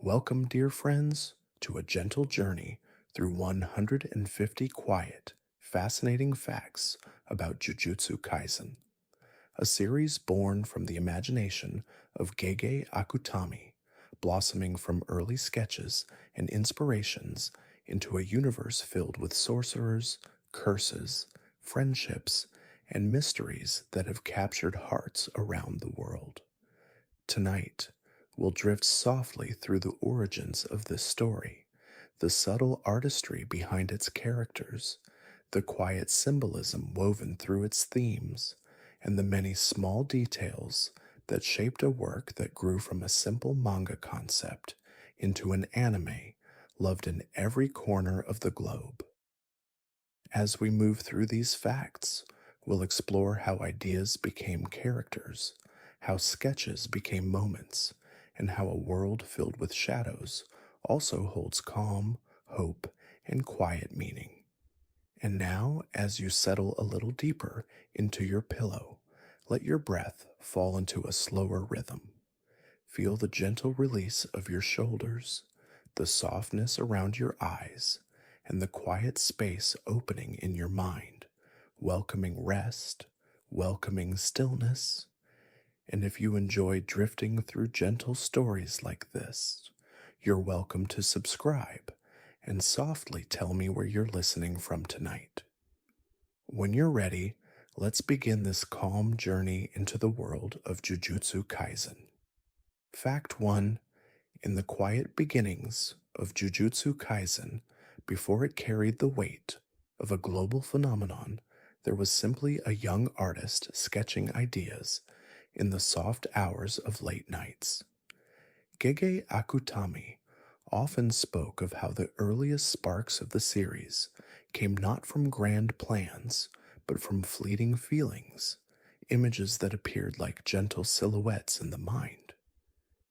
Welcome, dear friends, to a gentle journey through 150 quiet, fascinating facts about Jujutsu Kaisen, a series born from the imagination of Gege Akutami, blossoming from early sketches and inspirations into a universe filled with sorcerers, curses, friendships, and mysteries that have captured hearts around the world. Tonight, we'll drift softly through the origins of this story, the subtle artistry behind its characters, the quiet symbolism woven through its themes, and the many small details that shaped a work that grew from a simple manga concept into an anime loved in every corner of the globe. As we move through these facts, we'll explore how ideas became characters, how sketches became moments, and how a world filled with shadows also holds calm, hope, and quiet meaning. And now, as you settle a little deeper into your pillow, let your breath fall into a slower rhythm. Feel the gentle release of your shoulders, the softness around your eyes, and the quiet space opening in your mind, welcoming rest, welcoming stillness. And if you enjoy drifting through gentle stories like this, you're welcome to subscribe and softly tell me where you're listening from tonight. When you're ready, let's begin this calm journey into the world of Jujutsu Kaisen. Fact 1. In the quiet beginnings of Jujutsu Kaisen, before it carried the weight of a global phenomenon, there was simply a young artist sketching ideas in the soft hours of late nights. Gege Akutami often spoke of how the earliest sparks of the series came not from grand plans, but from fleeting feelings, images that appeared like gentle silhouettes in the mind.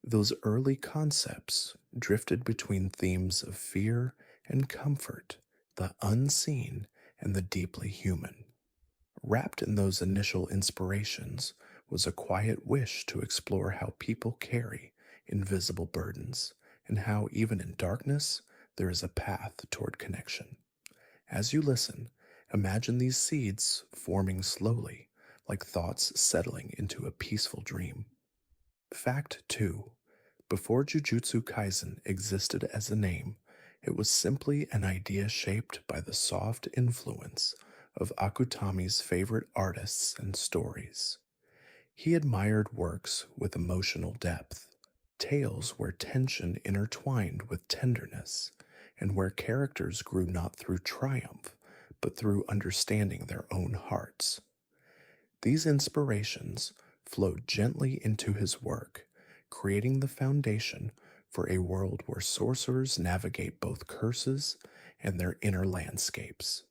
Those early concepts drifted between themes of fear and comfort, the unseen and the deeply human. Wrapped in those initial inspirations was a quiet wish to explore how people carry invisible burdens and how, even in darkness, there is a path toward connection. As you listen, imagine these seeds forming slowly, like thoughts settling into a peaceful dream. Fact 2. Before Jujutsu Kaisen existed as a name, it was simply an idea shaped by the soft influence of Akutami's favorite artists and stories. He admired works with emotional depth, tales where tension intertwined with tenderness, and where characters grew not through triumph, but through understanding their own hearts. These inspirations flowed gently into his work, creating the foundation for a world where sorcerers navigate both curses and their inner landscapes.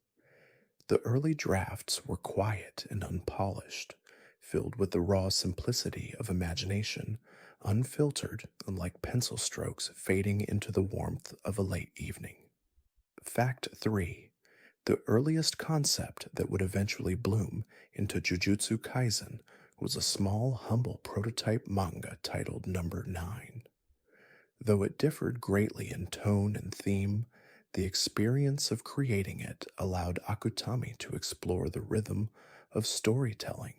The early drafts were quiet and unpolished, filled with the raw simplicity of imagination, unfiltered and like pencil strokes fading into the warmth of a late evening. Fact 3. The earliest concept that would eventually bloom into Jujutsu Kaisen was a small, humble prototype manga titled Number 9. Though it differed greatly in tone and theme, the experience of creating it allowed Akutami to explore the rhythm of storytelling,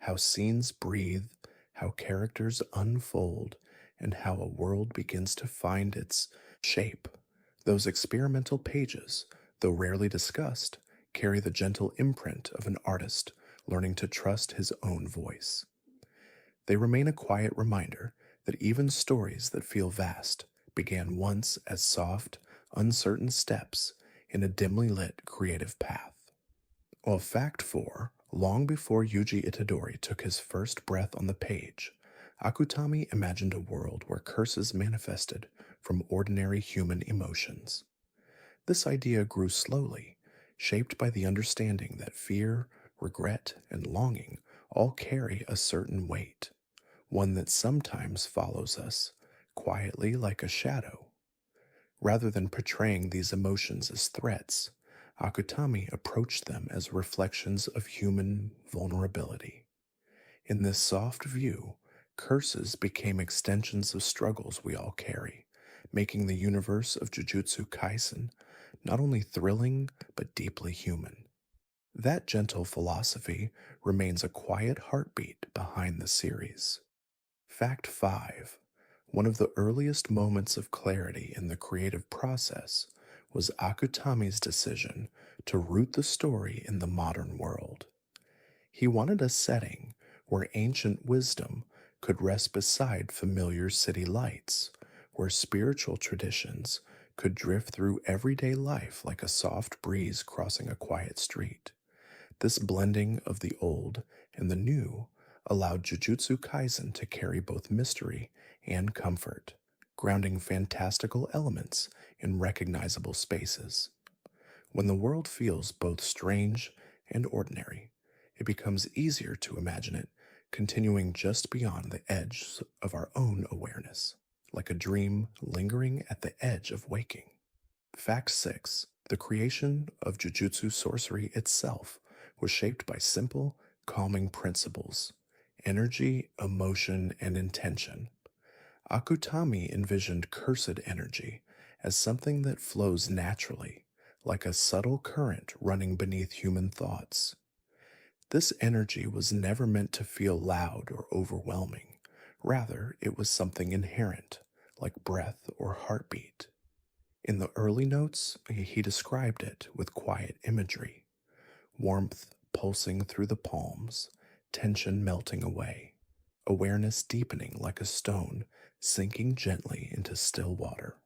how scenes breathe, how characters unfold, and how a world begins to find its shape. Those experimental pages, though rarely discussed, carry the gentle imprint of an artist learning to trust his own voice. They remain a quiet reminder that even stories that feel vast began once as soft, uncertain steps in a dimly lit creative path. While Fact 4, long before Yuji Itadori took his first breath on the page, Akutami imagined a world where curses manifested from ordinary human emotions. This idea grew slowly, shaped by the understanding that fear, regret, and longing all carry a certain weight, one that sometimes follows us, quietly like a shadow. Rather than portraying these emotions as threats, Akutami approached them as reflections of human vulnerability. In this soft view, curses became extensions of struggles we all carry, making the universe of Jujutsu Kaisen not only thrilling but deeply human. That gentle philosophy remains a quiet heartbeat behind the series. Fact 5. One of the earliest moments of clarity in the creative process was Akutami's decision to root the story in the modern world. He wanted a setting where ancient wisdom could rest beside familiar city lights, where spiritual traditions could drift through everyday life like a soft breeze crossing a quiet street. This blending of the old and the new allowed Jujutsu Kaisen to carry both mystery and comfort, grounding fantastical elements in recognizable spaces. When the world feels both strange and ordinary, it becomes easier to imagine it continuing just beyond the edge of our own awareness, like a dream lingering at the edge of waking. Fact 6. The creation of Jujutsu sorcery itself was shaped by simple, calming principles: energy, emotion, and intention. Akutami envisioned cursed energy as something that flows naturally, like a subtle current running beneath human thoughts. This energy was never meant to feel loud or overwhelming. Rather, it was something inherent, like breath or heartbeat. In the early notes, he described it with quiet imagery: warmth pulsing through the palms, tension melting away, awareness deepening like a stone sinking gently into still water.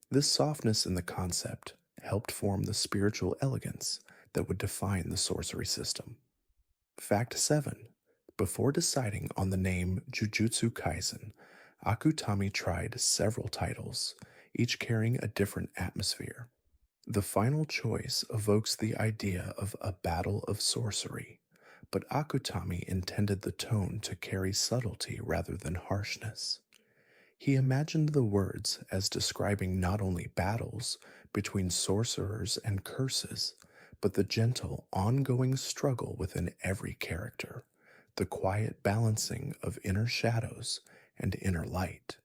This softness in the concept helped form the spiritual elegance that would define the sorcery system. Fact 7. Before deciding on the name Jujutsu Kaisen, Akutami tried several titles, each carrying a different atmosphere. The final choice evokes the idea of a battle of sorcery, but Akutami intended the tone to carry subtlety rather than harshness. He imagined the words as describing not only battles between sorcerers and curses, but the gentle, ongoing struggle within every character, the quiet balancing of inner shadows and inner light.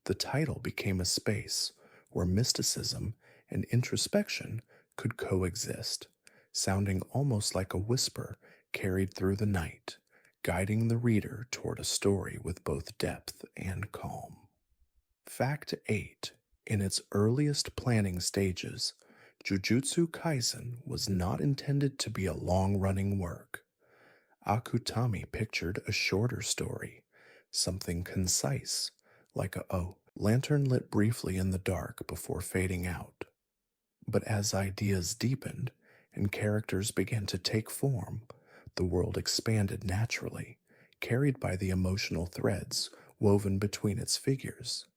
The title became a space where mysticism and introspection could coexist, sounding almost like a whisper carried through the night, guiding the reader toward a story with both depth and calm. Fact 8. In its earliest planning stages, Jujutsu Kaisen was not intended to be a long running work. Akutami pictured a shorter story, something concise, like a lantern lit briefly in the dark before fading out. But as ideas deepened and characters began to take form, the world expanded naturally, carried by the emotional threads woven between its figures.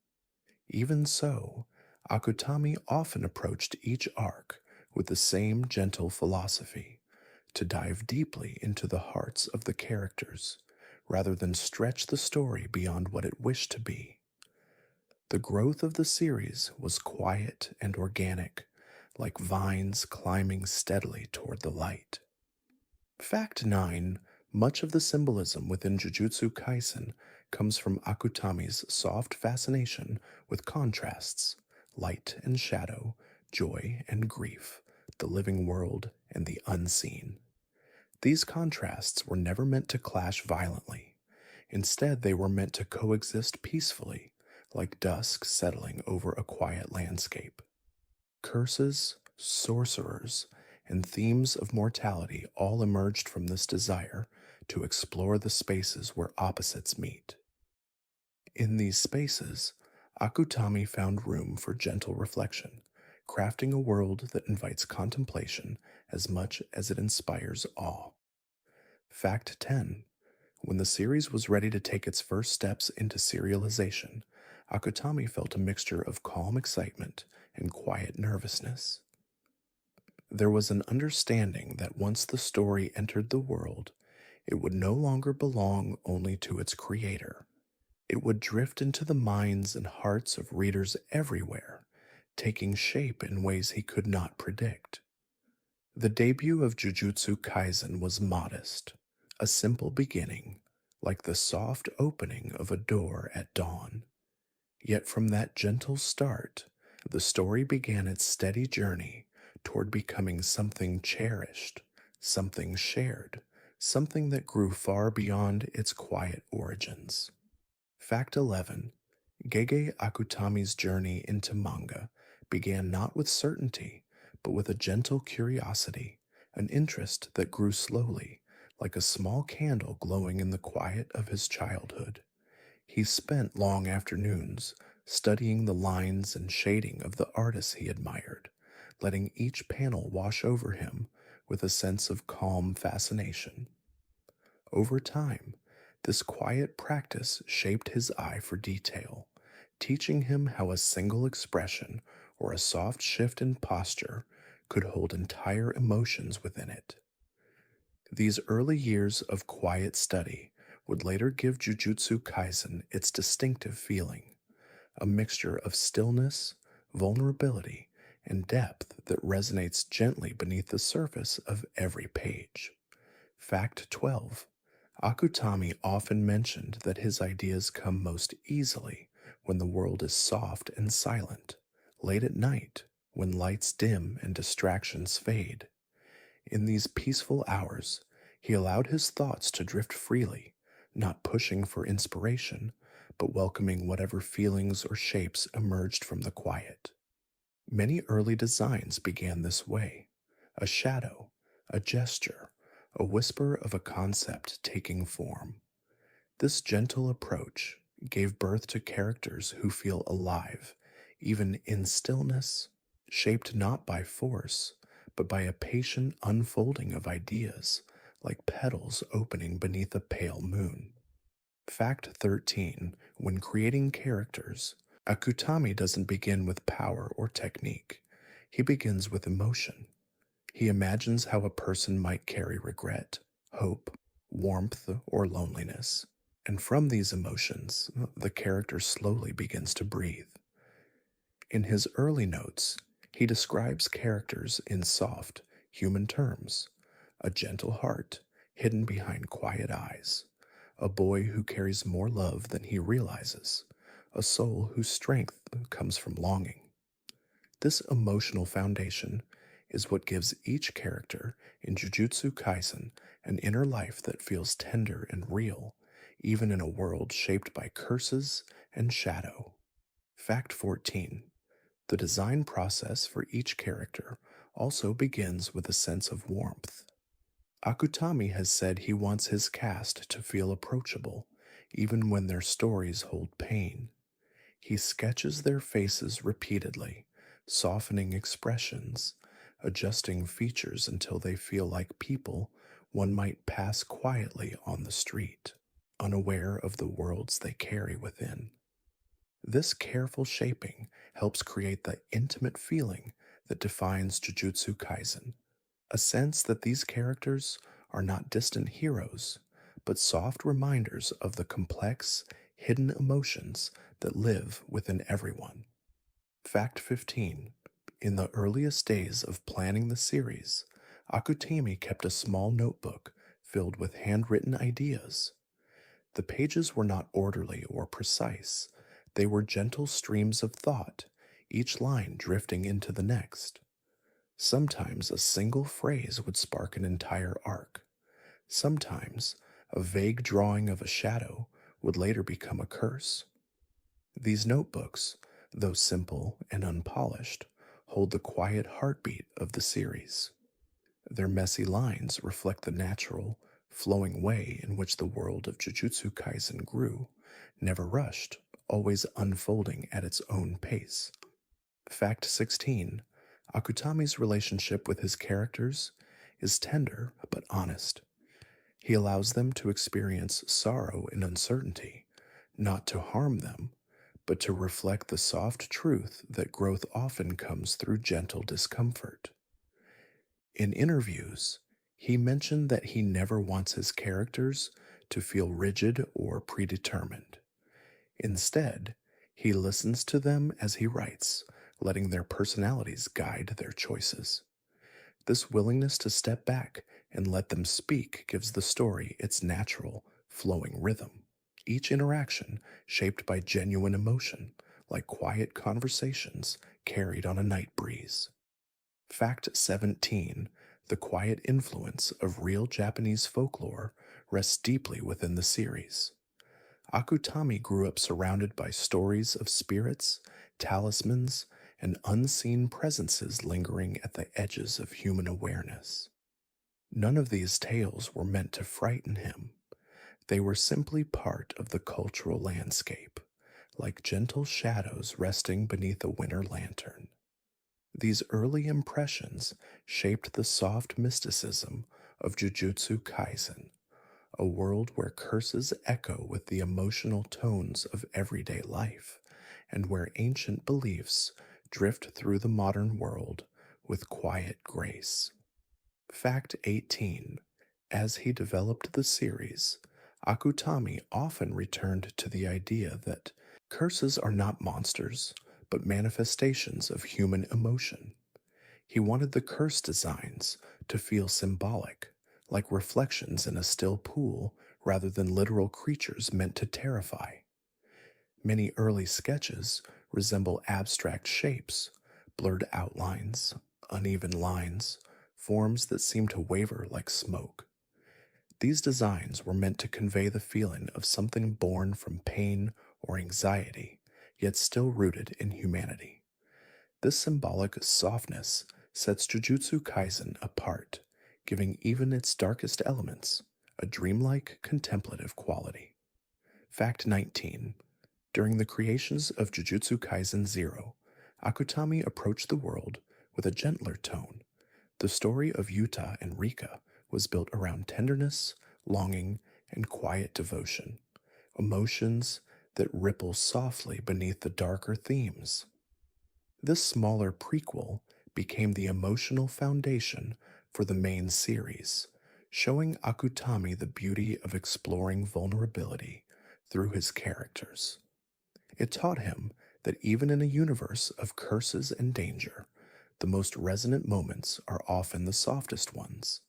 Even so, Akutami often approached each arc with the same gentle philosophy: to dive deeply into the hearts of the characters, rather than stretch the story beyond what it wished to be. The growth of the series was quiet and organic, like vines climbing steadily toward the light. Fact 9. Much of the symbolism within Jujutsu Kaisen comes from Akutami's soft fascination with contrasts: light and shadow, joy and grief, the living world and the unseen. These contrasts were never meant to clash violently. Instead, they were meant to coexist peacefully, like dusk settling over a quiet landscape. Curses, sorcerers, and themes of mortality all emerged from this desire to explore the spaces where opposites meet. In these spaces, Akutami found room for gentle reflection, crafting a world that invites contemplation as much as it inspires awe. Fact 10. When the series was ready to take its first steps into serialization, Akutami felt a mixture of calm excitement and quiet nervousness. There was an understanding that once the story entered the world, it would no longer belong only to its creator. It would drift into the minds and hearts of readers everywhere, taking shape in ways he could not predict. The debut of Jujutsu Kaisen was modest, a simple beginning, like the soft opening of a door at dawn. Yet from that gentle start, the story began its steady journey toward becoming something cherished, something shared, something that grew far beyond its quiet origins. Fact 11. Gege Akutami's journey into manga began not with certainty, but with a gentle curiosity, an interest that grew slowly, like a small candle glowing in the quiet of his childhood. He spent long afternoons studying the lines and shading of the artists he admired, letting each panel wash over him with a sense of calm fascination. Over time, this quiet practice shaped his eye for detail, teaching him how a single expression or a soft shift in posture could hold entire emotions within it. These early years of quiet study would later give Jujutsu Kaisen its distinctive feeling, a mixture of stillness, vulnerability, and depth that resonates gently beneath the surface of every page. Fact 12. Akutami often mentioned that his ideas come most easily when the world is soft and silent, late at night, when lights dim and distractions fade. In these peaceful hours, he allowed his thoughts to drift freely, not pushing for inspiration, but welcoming whatever feelings or shapes emerged from the quiet. Many early designs began this way: a shadow, a gesture, a whisper of a concept taking form. This gentle approach gave birth to characters who feel alive, even in stillness, shaped not by force, but by a patient unfolding of ideas, like petals opening beneath a pale moon. Fact 13. When creating characters, Akutami doesn't begin with power or technique. He begins with emotion. He imagines how a person might carry regret, hope, warmth, or loneliness. And from these emotions, the character slowly begins to breathe. In his early notes, he describes characters in soft, human terms: a gentle heart hidden behind quiet eyes, a boy who carries more love than he realizes, a soul whose strength comes from longing. This emotional foundation is what gives each character in Jujutsu Kaisen an inner life that feels tender and real, even in a world shaped by curses and shadow. Fact 14. The design process for each character also begins with a sense of warmth. Akutami has said he wants his cast to feel approachable, even when their stories hold pain. He sketches their faces repeatedly, softening expressions, adjusting features until they feel like people one might pass quietly on the street, unaware of the worlds they carry within. This careful shaping helps create the intimate feeling that defines Jujutsu Kaisen, a sense that these characters are not distant heroes, but soft reminders of the complex, hidden emotions that live within everyone. Fact 15. In the earliest days of planning the series, Akutami kept a small notebook filled with handwritten ideas. The pages were not orderly or precise, they were gentle streams of thought, each line drifting into the next. Sometimes a single phrase would spark an entire arc. Sometimes a vague drawing of a shadow would later become a curse. These notebooks, though simple and unpolished, hold the quiet heartbeat of the series. Their messy lines reflect the natural, flowing way in which the world of Jujutsu Kaisen grew, never rushed, always unfolding at its own pace. Fact 16. Akutami's relationship with his characters is tender but honest. He allows them to experience sorrow and uncertainty, not to harm them, but to reflect the soft truth that growth often comes through gentle discomfort. In interviews, he mentioned that he never wants his characters to feel rigid or predetermined. Instead, he listens to them as he writes, letting their personalities guide their choices. This willingness to step back and let them speak gives the story its natural, flowing rhythm. Each interaction shaped by genuine emotion, like quiet conversations carried on a night breeze. Fact 17: the quiet influence of real Japanese folklore rests deeply within the series. Akutami grew up surrounded by stories of spirits, talismans, and unseen presences lingering at the edges of human awareness. None of these tales were meant to frighten him. They were simply part of the cultural landscape, like gentle shadows resting beneath a winter lantern. These early impressions shaped the soft mysticism of Jujutsu Kaisen, a world where curses echo with the emotional tones of everyday life, and where ancient beliefs drift through the modern world with quiet grace. Fact 18: as he developed the series, Akutami often returned to the idea that curses are not monsters, but manifestations of human emotion. He wanted the curse designs to feel symbolic, like reflections in a still pool rather than literal creatures meant to terrify. Many early sketches resemble abstract shapes, blurred outlines, uneven lines, forms that seem to waver like smoke. These designs were meant to convey the feeling of something born from pain or anxiety, yet still rooted in humanity. This symbolic softness sets Jujutsu Kaisen apart, giving even its darkest elements a dreamlike, contemplative quality. Fact 19: during the creations of Jujutsu Kaisen 0, Akutami approached the world with a gentler tone. The story of Yuta and Rika was built around tenderness, longing, and quiet devotion, emotions that ripple softly beneath the darker themes. This smaller prequel became the emotional foundation for the main series, showing Akutami the beauty of exploring vulnerability through his characters. It taught him that even in a universe of curses and danger, the most resonant moments are often the softest ones.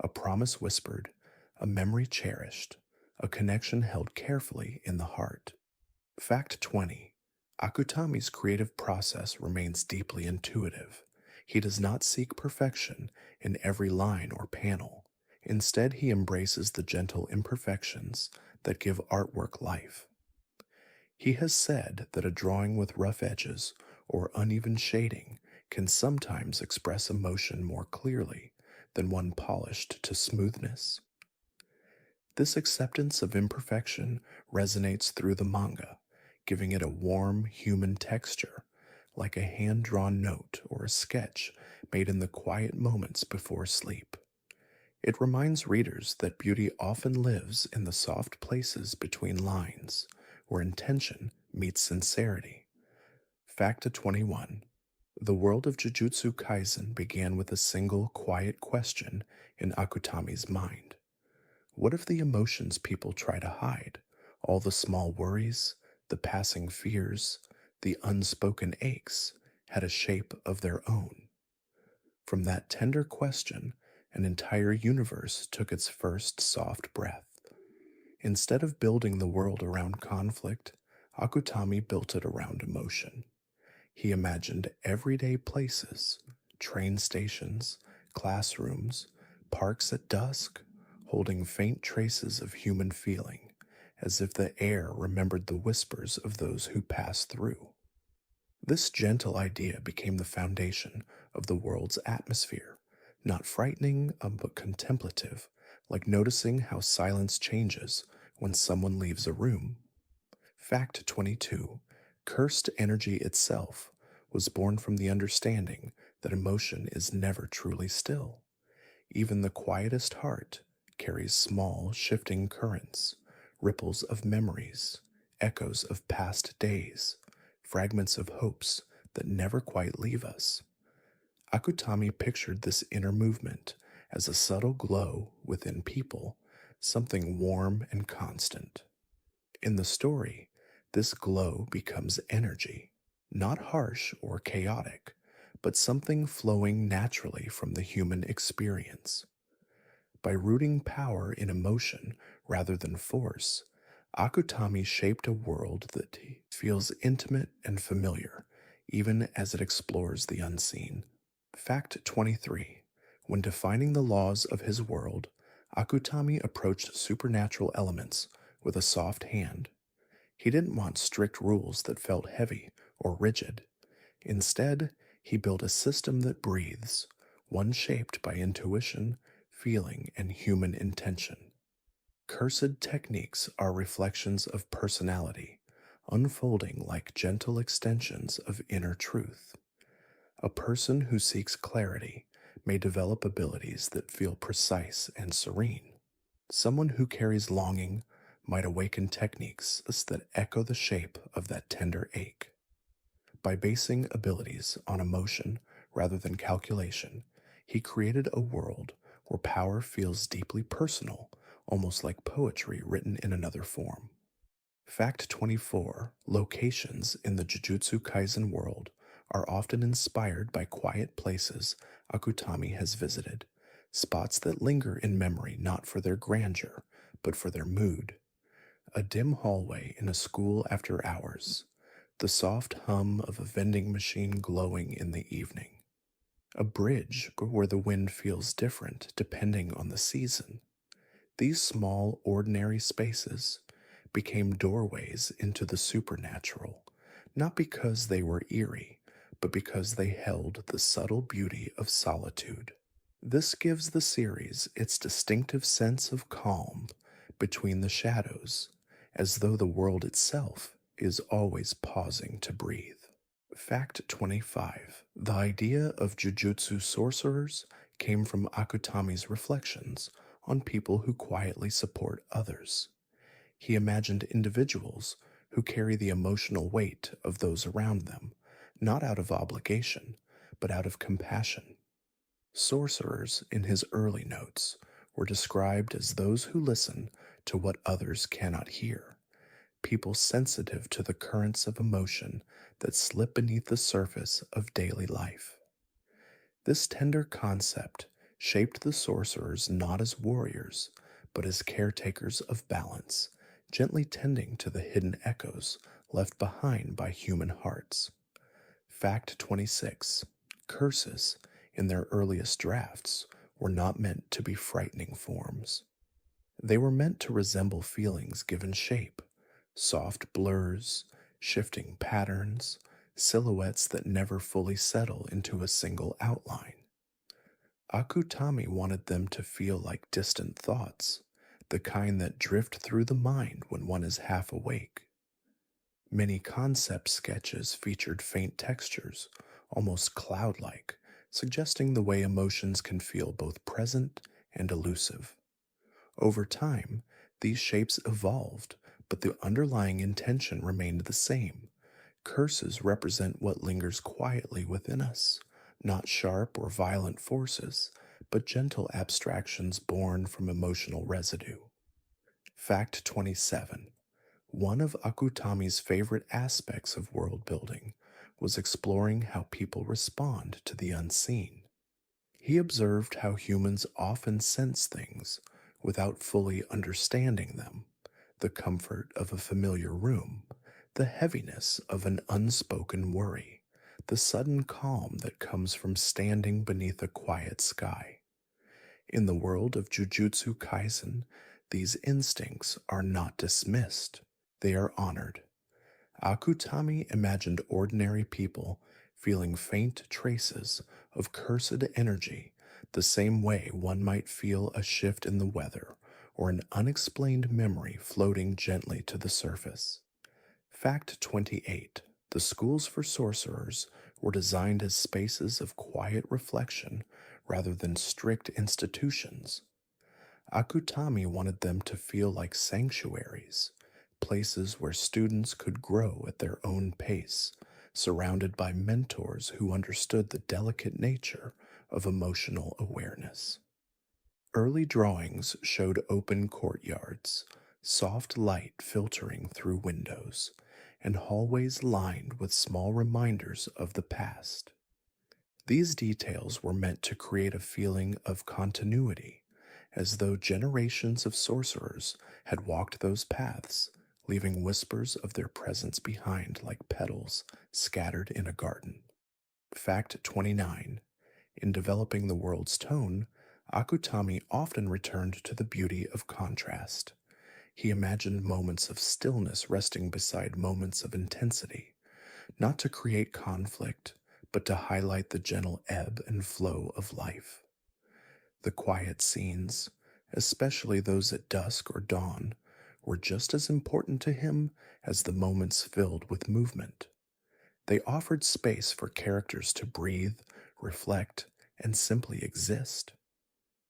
A promise whispered, a memory cherished, a connection held carefully in the heart. Fact 20: Akutami's creative process remains deeply intuitive. He does not seek perfection in every line or panel. Instead, he embraces the gentle imperfections that give artwork life. He has said that a drawing with rough edges or uneven shading can sometimes express emotion more clearly than one polished to smoothness. This acceptance of imperfection resonates through the manga, giving it a warm, human texture, like a hand drawn note or a sketch made in the quiet moments before sleep. It reminds readers that beauty often lives in the soft places between lines, where intention meets sincerity. Fact 21: the world of Jujutsu Kaisen began with a single quiet question in Akutami's mind. What if the emotions people try to hide, all the small worries, the passing fears, the unspoken aches, had a shape of their own? From that tender question, an entire universe took its first soft breath. Instead of building the world around conflict, Akutami built it around emotion. He imagined everyday places, train stations, classrooms, parks at dusk, holding faint traces of human feeling, as if the air remembered the whispers of those who passed through. This gentle idea became the foundation of the world's atmosphere, not frightening, but contemplative, like noticing how silence changes when someone leaves a room. Fact 22: cursed energy itself was born from the understanding that emotion is never truly still. Even the quietest heart carries small, shifting currents, ripples of memories, echoes of past days, fragments of hopes that never quite leave us. Akutami pictured this inner movement as a subtle glow within people, something warm and constant. In the story, this glow becomes energy, not harsh or chaotic, but something flowing naturally from the human experience. By rooting power in emotion rather than force, Akutami shaped a world that feels intimate and familiar, even as it explores the unseen. Fact 23. When defining the laws of his world, Akutami approached supernatural elements with a soft hand. He didn't want strict rules that felt heavy or rigid. Instead, he built a system that breathes, one shaped by intuition, feeling, and human intention. Cursed techniques are reflections of personality, unfolding like gentle extensions of inner truth. A person who seeks clarity may develop abilities that feel precise and serene. Someone who carries longing might awaken techniques that echo the shape of that tender ache. By basing abilities on emotion rather than calculation, he created a world where power feels deeply personal, almost like poetry written in another form. Fact 24. Locations in the Jujutsu Kaisen world are often inspired by quiet places Akutami has visited, spots that linger in memory not for their grandeur, but for their mood. A dim hallway in a school after hours, the soft hum of a vending machine glowing in the evening. A bridge where the wind feels different depending on the season. These small, ordinary spaces became doorways into the supernatural, not because they were eerie, but because they held the subtle beauty of solitude. This gives the series its distinctive sense of calm between the shadows, as though the world itself is always pausing to breathe. Fact 25. The idea of jujutsu sorcerers came from Akutami's reflections on people who quietly support others. He imagined individuals who carry the emotional weight of those around them, not out of obligation, but out of compassion. Sorcerers, in his early notes, were described as those who listen to what others cannot hear, people sensitive to the currents of emotion that slip beneath the surface of daily life. This tender concept shaped the sorcerers not as warriors, but as caretakers of balance, gently tending to the hidden echoes left behind by human hearts. Fact 26. Curses, in their earliest drafts, were not meant to be frightening forms. They were meant to resemble feelings given shape, soft blurs, shifting patterns, silhouettes that never fully settle into a single outline. Akutami wanted them to feel like distant thoughts, the kind that drift through the mind when one is half awake. Many concept sketches featured faint textures, almost cloud like, suggesting the way emotions can feel both present and elusive. Over time, these shapes evolved, but the underlying intention remained the same. Curses represent what lingers quietly within us, not sharp or violent forces, but gentle abstractions born from emotional residue. Fact 27. One of Akutami's favorite aspects of world building was exploring how people respond to the unseen. He observed how humans often sense things without fully understanding them: the comfort of a familiar room, the heaviness of an unspoken worry, the sudden calm that comes from standing beneath a quiet sky. In the world of Jujutsu Kaisen, these instincts are not dismissed, they are honored. Akutami imagined ordinary people feeling faint traces of cursed energy, the same way one might feel a shift in the weather or an unexplained memory floating gently to the surface. Fact 28. The schools for sorcerers were designed as spaces of quiet reflection rather than strict institutions. Akutami wanted them to feel like sanctuaries, places where students could grow at their own pace, surrounded by mentors who understood the delicate nature of emotional awareness. Early drawings showed open courtyards, soft light filtering through windows, and hallways lined with small reminders of the past. These details were meant to create a feeling of continuity, as though generations of sorcerers had walked those paths, leaving whispers of their presence behind like petals scattered in a garden. Fact 29. In developing the world's tone, Akutami often returned to the beauty of contrast. He imagined moments of stillness resting beside moments of intensity, not to create conflict, but to highlight the gentle ebb and flow of life. The quiet scenes, especially those at dusk or dawn, were just as important to him as the moments filled with movement. They offered space for characters to breathe, reflect, and simply exist.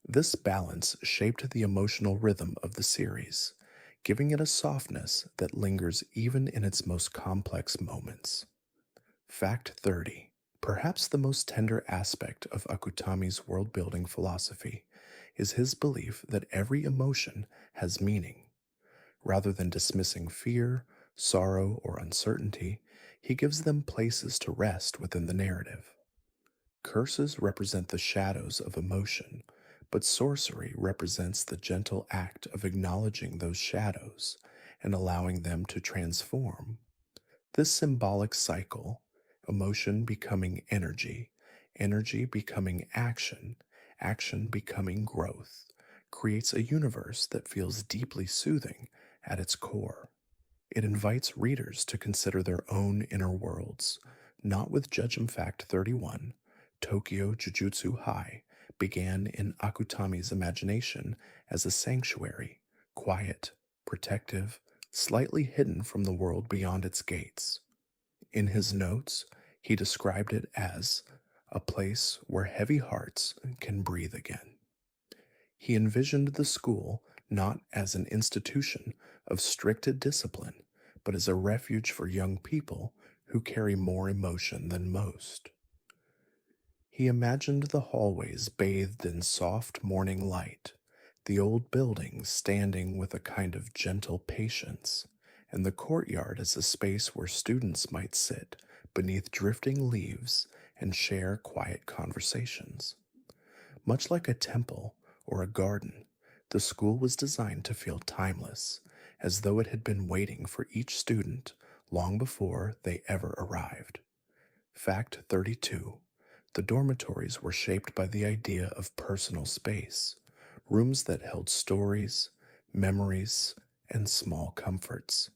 This balance shaped the emotional rhythm of the series, giving it a softness that lingers even in its most complex moments. Fact 30. Perhaps the most tender aspect of Akutami's world building philosophy is his belief that every emotion has meaning. Rather than dismissing fear, sorrow, or uncertainty, he gives them places to rest within the narrative. Curses represent the shadows of emotion, but sorcery represents the gentle act of acknowledging those shadows and allowing them to transform. This symbolic cycle, emotion becoming energy, energy becoming action, action becoming growth, creates a universe that feels deeply soothing at its core. It invites readers to consider their own inner worlds, not with Judgment Fact 31. Tokyo Jujutsu High began in Akutami's imagination as a sanctuary, quiet, protective, slightly hidden from the world beyond its gates. In his notes, he described it as a place where heavy hearts can breathe again. He envisioned the school not as an institution of strict discipline, but as a refuge for young people who carry more emotion than most. He imagined the hallways bathed in soft morning light, the old buildings standing with a kind of gentle patience, and the courtyard as a space where students might sit beneath drifting leaves and share quiet conversations. Much like a temple or a garden, the school was designed to feel timeless, as though it had been waiting for each student long before they ever arrived. Fact 32. The dormitories were shaped by the idea of personal space, rooms that held stories, memories, and small comforts.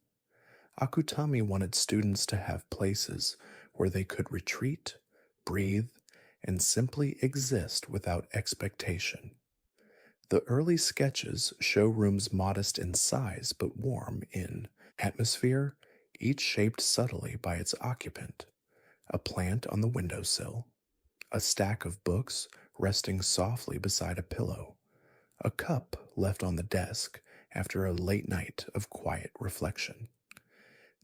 Akutami wanted students to have places where they could retreat, breathe, and simply exist without expectation. The early sketches show rooms modest in size but warm in atmosphere, each shaped subtly by its occupant. A plant on the windowsill, a stack of books resting softly beside a pillow, a cup left on the desk after a late night of quiet reflection.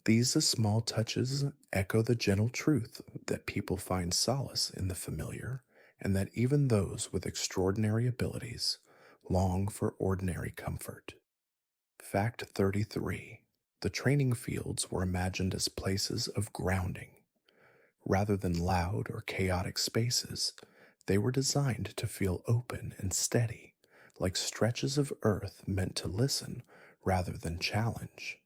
These small touches echo the gentle truth that people find solace in the familiar, and that even those with extraordinary abilities long for ordinary comfort. Fact 33. The training fields were imagined as places of grounding. Rather than loud or chaotic spaces, they were designed to feel open and steady, like stretches of earth meant to listen rather than challenge.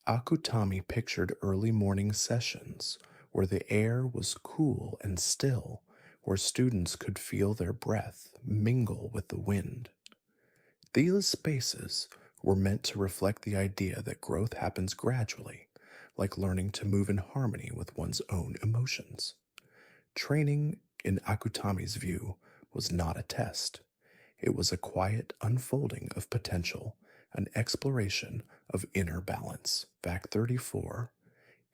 Akutami pictured early morning sessions where the air was cool and still, where students could feel their breath mingle with the wind. These spaces were meant to reflect the idea that growth happens gradually, like learning to move in harmony with one's own emotions. Training, in Akutami's view, was not a test. It was a quiet unfolding of potential, an exploration of inner balance. Fact 34.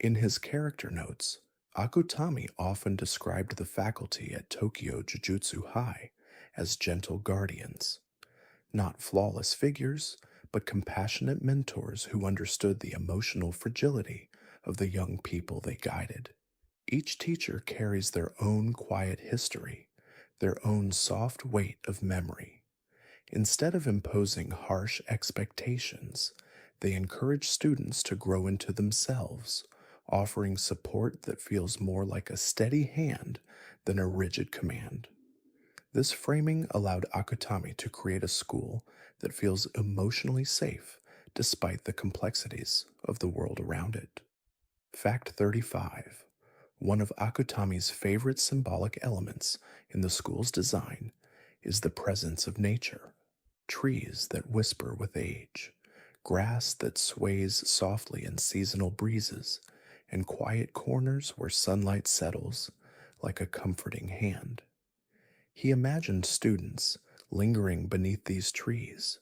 In his character notes, Akutami often described the faculty at Tokyo Jujutsu High as gentle guardians. Not flawless figures, but compassionate mentors who understood the emotional fragility of the young people they guided. Each teacher carries their own quiet history, their own soft weight of memory. Instead of imposing harsh expectations, they encourage students to grow into themselves, offering support that feels more like a steady hand than a rigid command. This framing allowed Akutami to create a school that feels emotionally safe despite the complexities of the world around it. Fact 35. One of Akutami's favorite symbolic elements in the school's design is the presence of nature. Trees that whisper with age, grass that sways softly in seasonal breezes, and quiet corners where sunlight settles like a comforting hand. He imagined students lingering beneath these trees,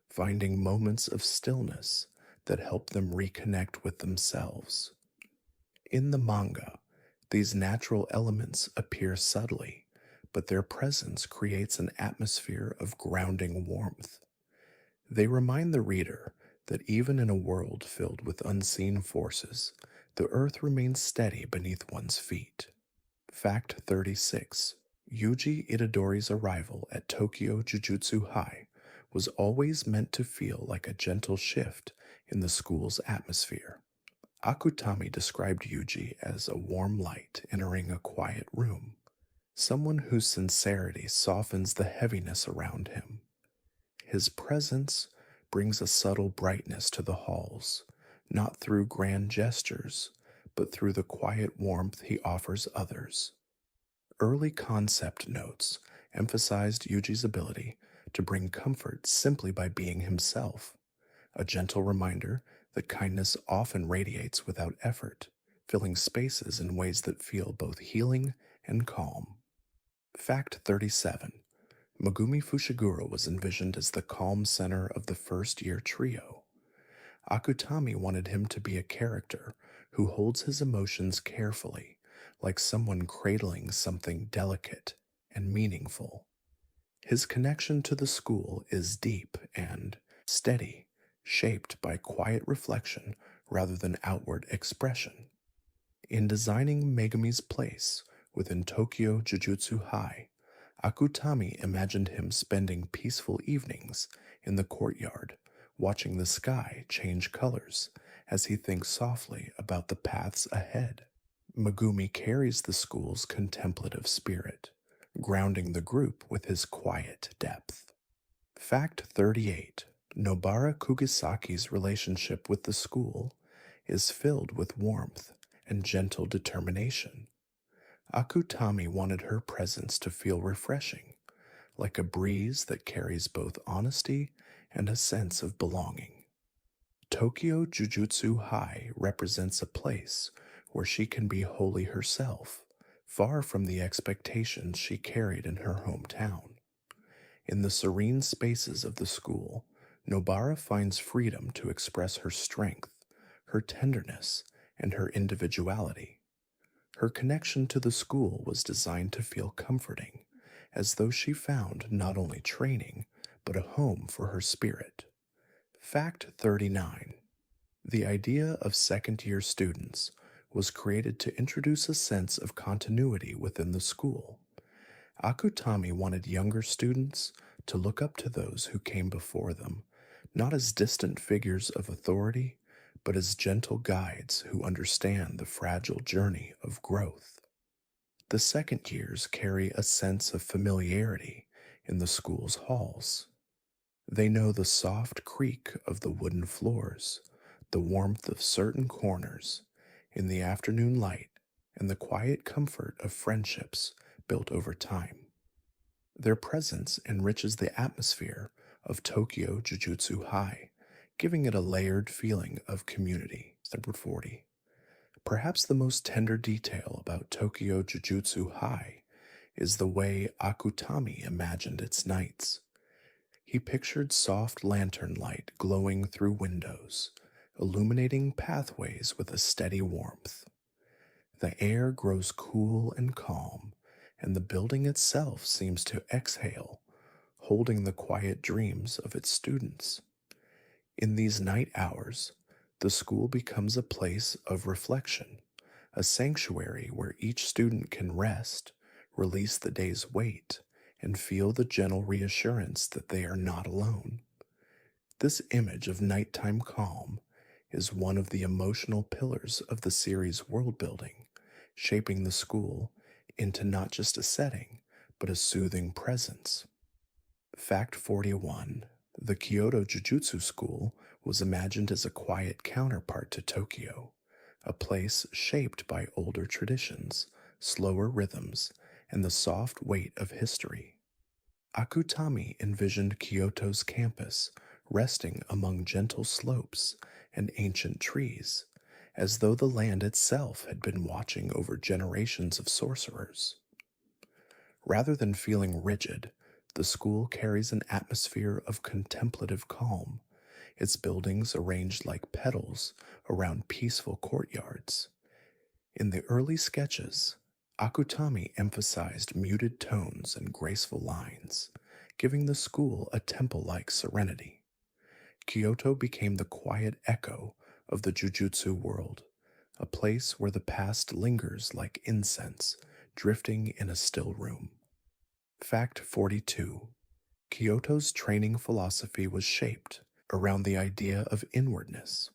finding moments of stillness that help them reconnect with themselves. In the manga, these natural elements appear subtly, but their presence creates an atmosphere of grounding warmth. They remind the reader that even in a world filled with unseen forces, the earth remains steady beneath one's feet. Fact 36. Yuji Itadori's arrival at Tokyo Jujutsu High was always meant to feel like a gentle shift in the school's atmosphere. Akutami described Yuji as a warm light entering a quiet room, someone whose sincerity softens the heaviness around him. His presence brings a subtle brightness to the halls, not through grand gestures, but through the quiet warmth he offers others. Early concept notes emphasized Yuji's ability to bring comfort simply by being himself, a gentle reminder that kindness often radiates without effort, filling spaces in ways that feel both healing and calm. Fact 37. Megumi Fushiguro was envisioned as the calm center of the first year trio. Akutami wanted him to be a character who holds his emotions carefully, like someone cradling something delicate and meaningful. His connection to the school is deep and steady, shaped by quiet reflection rather than outward expression. In designing Megumi's place within Tokyo Jujutsu High, Akutami imagined him spending peaceful evenings in the courtyard, watching the sky change colors as he thinks softly about the paths ahead. Megumi carries the school's contemplative spirit, grounding the group with his quiet depth. Fact 38. Nobara Kugisaki's relationship with the school is filled with warmth and gentle determination. Akutami wanted her presence to feel refreshing, like a breeze that carries both honesty and a sense of belonging. Tokyo Jujutsu High represents a place where she can be wholly herself, far from the expectations she carried in her hometown. In the serene spaces of the school, Nobara finds freedom to express her strength, her tenderness, and her individuality. Her connection to the school was designed to feel comforting, as though she found not only training, but a home for her spirit. Fact 39. The idea of second-year students was created to introduce a sense of continuity within the school. Akutami wanted younger students to look up to those who came before them, not as distant figures of authority, but as gentle guides who understand the fragile journey of growth. The second years carry a sense of familiarity in the school's halls. They know the soft creak of the wooden floors, the warmth of certain corners, in the afternoon light, and the quiet comfort of friendships built over time. Their presence enriches the atmosphere of Tokyo Jujutsu High, giving it a layered feeling of community. Number 40. Perhaps the most tender detail about Tokyo Jujutsu High is the way Akutami imagined its nights. He pictured soft lantern light glowing through windows, illuminating pathways with a steady warmth. The air grows cool and calm, and the building itself seems to exhale, holding the quiet dreams of its students. In these night hours, the school becomes a place of reflection, a sanctuary where each student can rest, release the day's weight, and feel the gentle reassurance that they are not alone. This image of nighttime calm is one of the emotional pillars of the series' world building, shaping the school into not just a setting, but a soothing presence. Fact 41. The Kyoto Jujutsu School was imagined as a quiet counterpart to Tokyo, a place shaped by older traditions, slower rhythms, and the soft weight of history. Akutami envisioned Kyoto's campus resting among gentle slopes and ancient trees, as though the land itself had been watching over generations of sorcerers. Rather than feeling rigid, the school carries an atmosphere of contemplative calm, its buildings arranged like petals around peaceful courtyards. In the early sketches, Akutami emphasized muted tones and graceful lines, giving the school a temple like serenity. Kyoto became the quiet echo of the Jujutsu world, a place where the past lingers like incense drifting in a still room. Fact 42. Kyoto's training philosophy was shaped around the idea of inwardness.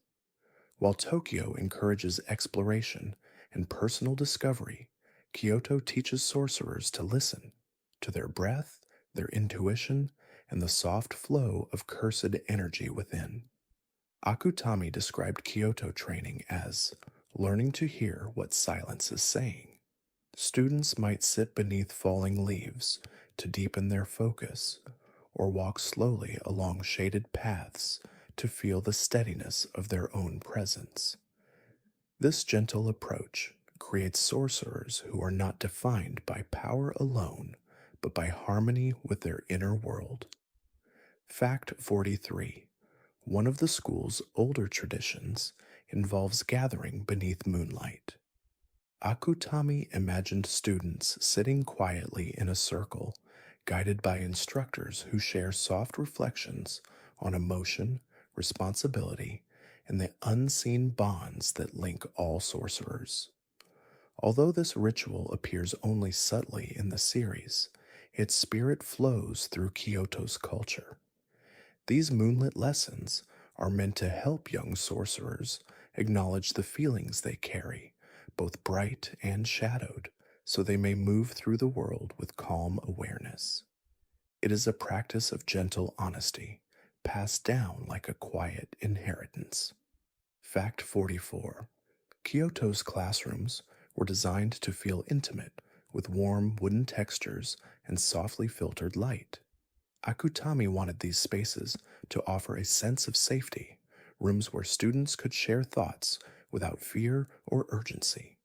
While Tokyo encourages exploration and personal discovery, Kyoto teaches sorcerers to listen to their breath, their intuition, and the soft flow of cursed energy within. Akutami described Kyoto training as learning to hear what silence is saying. Students might sit beneath falling leaves to deepen their focus, or walk slowly along shaded paths to feel the steadiness of their own presence. This gentle approach creates sorcerers who are not defined by power alone, but by harmony with their inner world. Fact 43. One of the school's older traditions involves gathering beneath moonlight. Akutami imagined students sitting quietly in a circle, guided by instructors who share soft reflections on emotion, responsibility, and the unseen bonds that link all sorcerers. Although this ritual appears only subtly in the series, its spirit flows through Kyoto's culture. These moonlit lessons are meant to help young sorcerers acknowledge the feelings they carry, both bright and shadowed, so they may move through the world with calm awareness. It is a practice of gentle honesty, passed down like a quiet inheritance. Fact 44. Kyoto's classrooms were designed to feel intimate, with warm wooden textures and softly filtered light. Akutami wanted these spaces to offer a sense of safety, rooms where students could share thoughts without fear or urgency.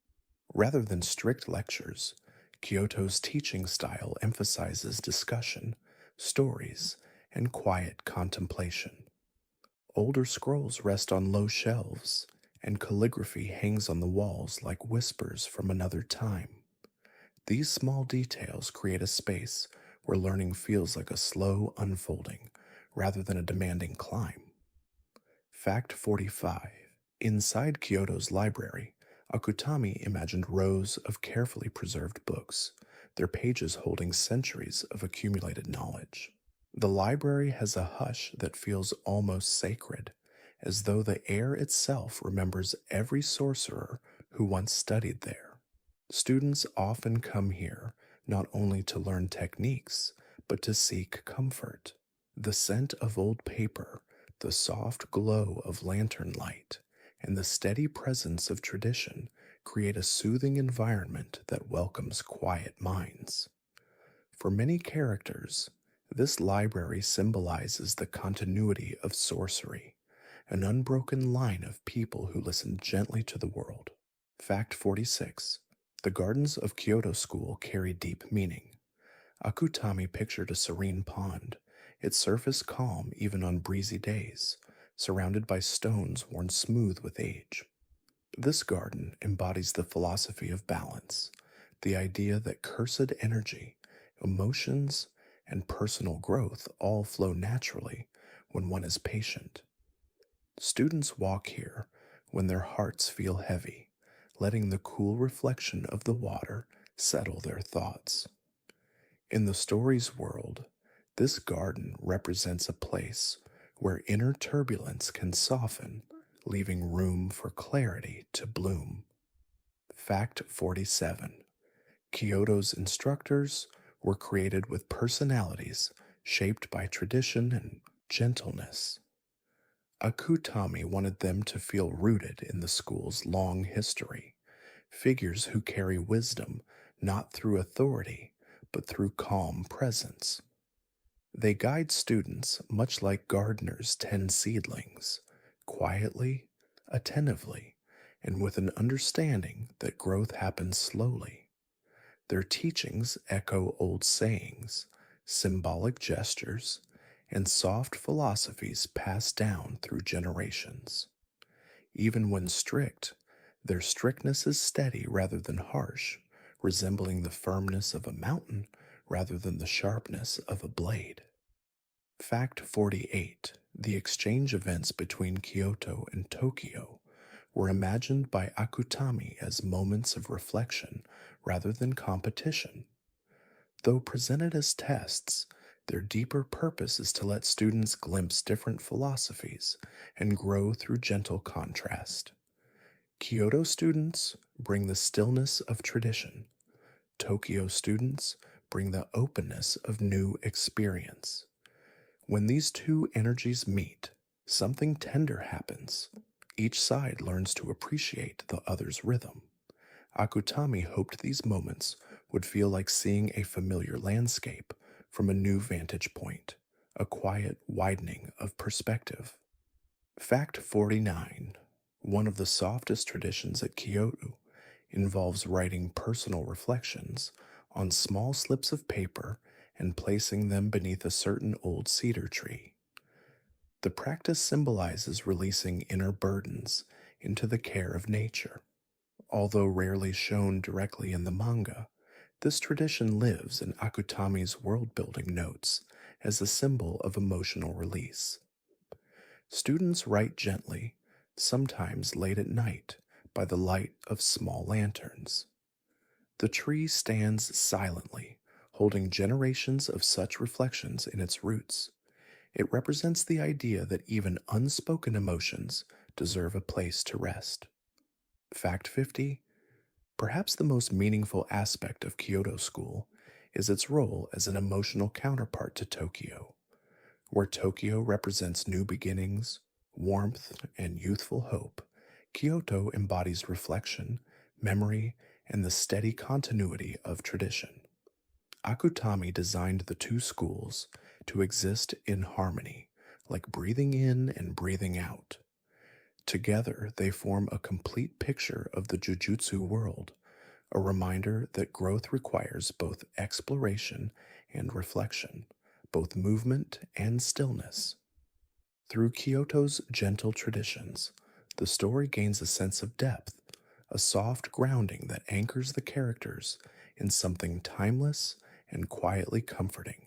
Rather than strict lectures, Kyoto's teaching style emphasizes discussion, stories, and quiet contemplation. Older scrolls rest on low shelves, and calligraphy hangs on the walls like whispers from another time. These small details create a space where learning feels like a slow unfolding rather than a demanding climb. Fact 45. Inside Kyoto's library, Akutami imagined rows of carefully preserved books, their pages holding centuries of accumulated knowledge. The library has a hush that feels almost sacred, as though the air itself remembers every sorcerer who once studied there. Students often come here not only to learn techniques, but to seek comfort. The scent of old paper, the soft glow of lantern light, and the steady presence of tradition create a soothing environment that welcomes quiet minds. For many characters, this library symbolizes the continuity of sorcery, an unbroken line of people who listen gently to the world. Fact 46. The gardens of Kyoto School carry deep meaning. Akutami pictured a serene pond, its surface calm even on breezy days, surrounded by stones worn smooth with age. This garden embodies the philosophy of balance, the idea that cursed energy, emotions, and personal growth all flow naturally when one is patient. Students walk here when their hearts feel heavy, letting the cool reflection of the water settle their thoughts. In the story's world, this garden represents a place where inner turbulence can soften, leaving room for clarity to bloom. Fact 47. Kyoto's instructors were created with personalities shaped by tradition and gentleness. Akutami wanted them to feel rooted in the school's long history, figures who carry wisdom not through authority, but through calm presence. They guide students much like gardeners tend seedlings, quietly, attentively, and with an understanding that growth happens slowly. Their teachings echo old sayings, symbolic gestures, and soft philosophies passed down through generations. Even when strict, their strictness is steady rather than harsh, resembling the firmness of a mountain rather than the sharpness of a blade. Fact 48: the exchange events between Kyoto and Tokyo were imagined by Akutami as moments of reflection rather than competition. Though presented as tests, their deeper purpose is to let students glimpse different philosophies and grow through gentle contrast. Kyoto students bring the stillness of tradition. Tokyo students bring the openness of new experience. When these two energies meet, something tender happens. Each side learns to appreciate the other's rhythm. Akutami hoped these moments would feel like seeing a familiar landscape from a new vantage point, a quiet widening of perspective. Fact 49: one of the softest traditions at Kyoto involves writing personal reflections on small slips of paper and placing them beneath a certain old cedar tree. The practice symbolizes releasing inner burdens into the care of nature. Although rarely shown directly in the manga, this tradition lives in Akutami's world building notes as a symbol of emotional release. Students write gently, sometimes late at night, by the light of small lanterns. The tree stands silently, holding generations of such reflections in its roots. It represents the idea that even unspoken emotions deserve a place to rest. Fact 50: perhaps the most meaningful aspect of Kyoto School is its role as an emotional counterpart to Tokyo. Where Tokyo represents new beginnings, warmth, and youthful hope, Kyoto embodies reflection, memory, and the steady continuity of tradition. Akutami designed the two schools to exist in harmony, like breathing in and breathing out. Together, they form a complete picture of the Jujutsu world, a reminder that growth requires both exploration and reflection, both movement and stillness. Through Kyoto's gentle traditions, the story gains a sense of depth, a soft grounding that anchors the characters in something timeless and quietly comforting.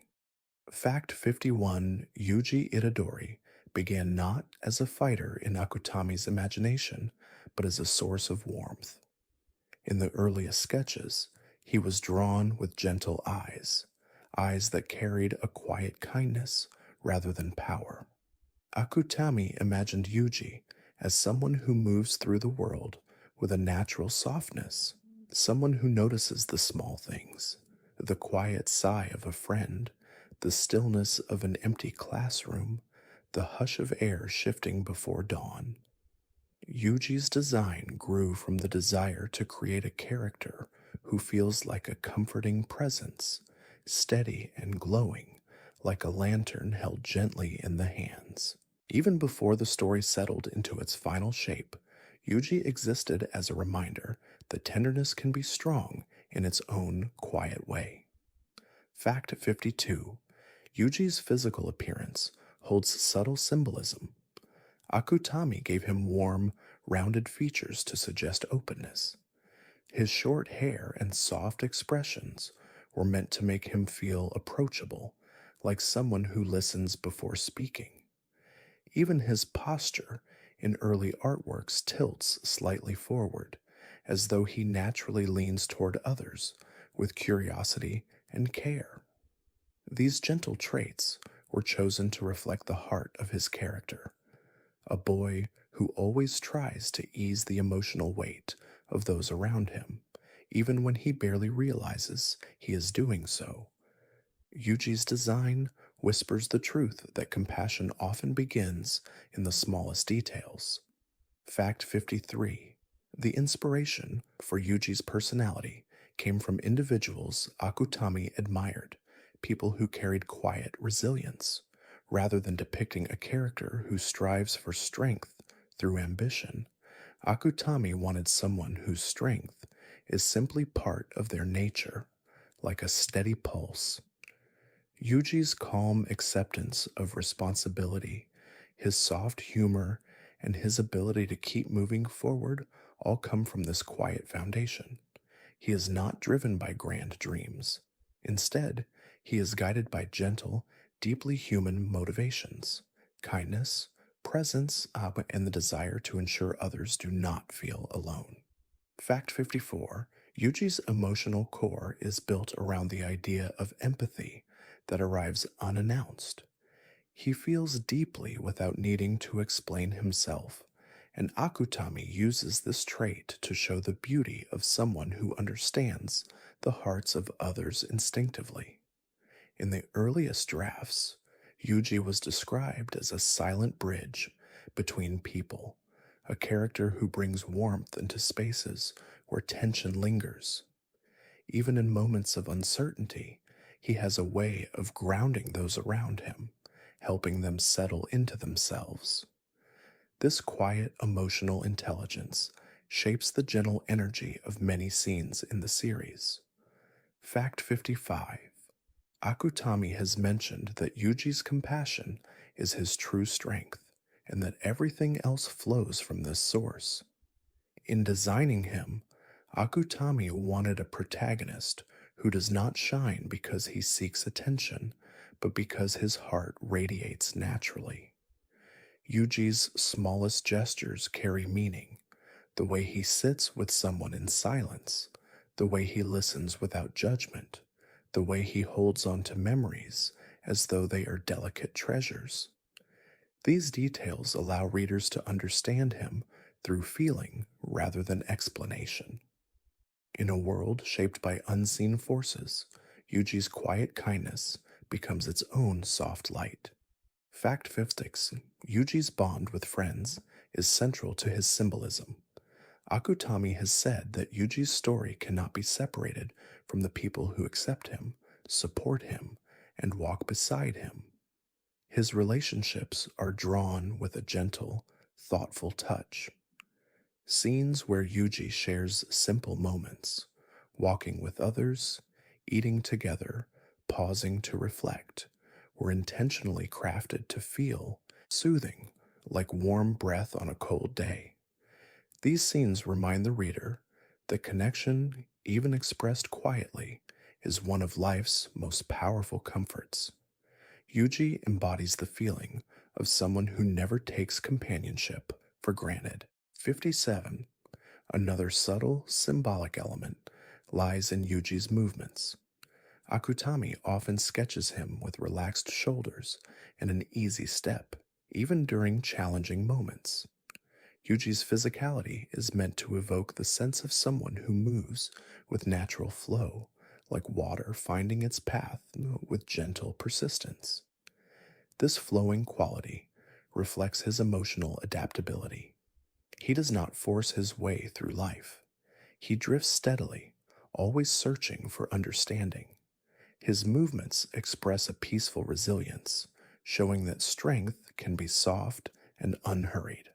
Fact 51: Yuji Itadori began not as a fighter in Akutami's imagination, but as a source of warmth. In the earliest sketches, he was drawn with gentle eyes, eyes that carried a quiet kindness rather than power. Akutami imagined Yuji as someone who moves through the world with a natural softness, someone who notices the small things, the quiet sigh of a friend, the stillness of an empty classroom, the hush of air shifting before dawn. Yuji's design grew from the desire to create a character who feels like a comforting presence, steady and glowing, like a lantern held gently in the hands. Even before the story settled into its final shape, Yuji existed as a reminder that tenderness can be strong in its own quiet way. Fact 52: Yuji's physical appearance holds subtle symbolism. Akutami gave him warm, rounded features to suggest openness. His short hair and soft expressions were meant to make him feel approachable, like someone who listens before speaking. Even his posture in early artworks tilts slightly forward, as though he naturally leans toward others with curiosity and care. These gentle traits were chosen to reflect the heart of his character, a boy who always tries to ease the emotional weight of those around him, even when he barely realizes he is doing so. Yuji's design whispers the truth that compassion often begins in the smallest details. Fact 53. The inspiration for Yuji's personality came from individuals Akutami admired, people who carried quiet resilience, rather than depicting a character who strives for strength through ambition. Akutami wanted someone whose strength is simply part of their nature, like a steady pulse. Yuji's calm acceptance of responsibility, his soft humor, and his ability to keep moving forward all come from this quiet foundation. He is not driven by grand dreams. Instead, he is guided by gentle, deeply human motivations, kindness, presence, and the desire to ensure others do not feel alone. Fact 54. Yuji's emotional core is built around the idea of empathy that arrives unannounced. He feels deeply without needing to explain himself, and Akutami uses this trait to show the beauty of someone who understands the hearts of others instinctively. In the earliest drafts, Yuji was described as a silent bridge between people, a character who brings warmth into spaces where tension lingers. Even in moments of uncertainty, he has a way of grounding those around him, helping them settle into themselves. This quiet emotional intelligence shapes the gentle energy of many scenes in the series. Fact 55. Akutami has mentioned that Yuji's compassion is his true strength, and that everything else flows from this source. In designing him, Akutami wanted a protagonist who does not shine because he seeks attention, but because his heart radiates naturally. Yuji's smallest gestures carry meaning: the way he sits with someone in silence, the way he listens without judgment, the way he holds on to memories as though they are delicate treasures. These details allow readers to understand him through feeling rather than explanation. In a world shaped by unseen forces, Yuji's quiet kindness becomes its own soft light. Fact 56. Yuji's bond with friends is central to his symbolism. Akutami has said that Yuji's story cannot be separated from the people who accept him, support him, and walk beside him. His relationships are drawn with a gentle, thoughtful touch. Scenes where Yuji shares simple moments, walking with others, eating together, pausing to reflect, were intentionally crafted to feel soothing, like warm breath on a cold day. These scenes remind the reader that connection, even expressed quietly, is one of life's most powerful comforts. Yuji embodies the feeling of someone who never takes companionship for granted. 57. Another subtle, symbolic element lies in Yuji's movements. Akutami often sketches him with relaxed shoulders and an easy step, even during challenging moments. Yuji's physicality is meant to evoke the sense of someone who moves with natural flow, like water finding its path with gentle persistence. This flowing quality reflects his emotional adaptability. He does not force his way through life. He drifts steadily, always searching for understanding. His movements express a peaceful resilience, showing that strength can be soft and unhurried.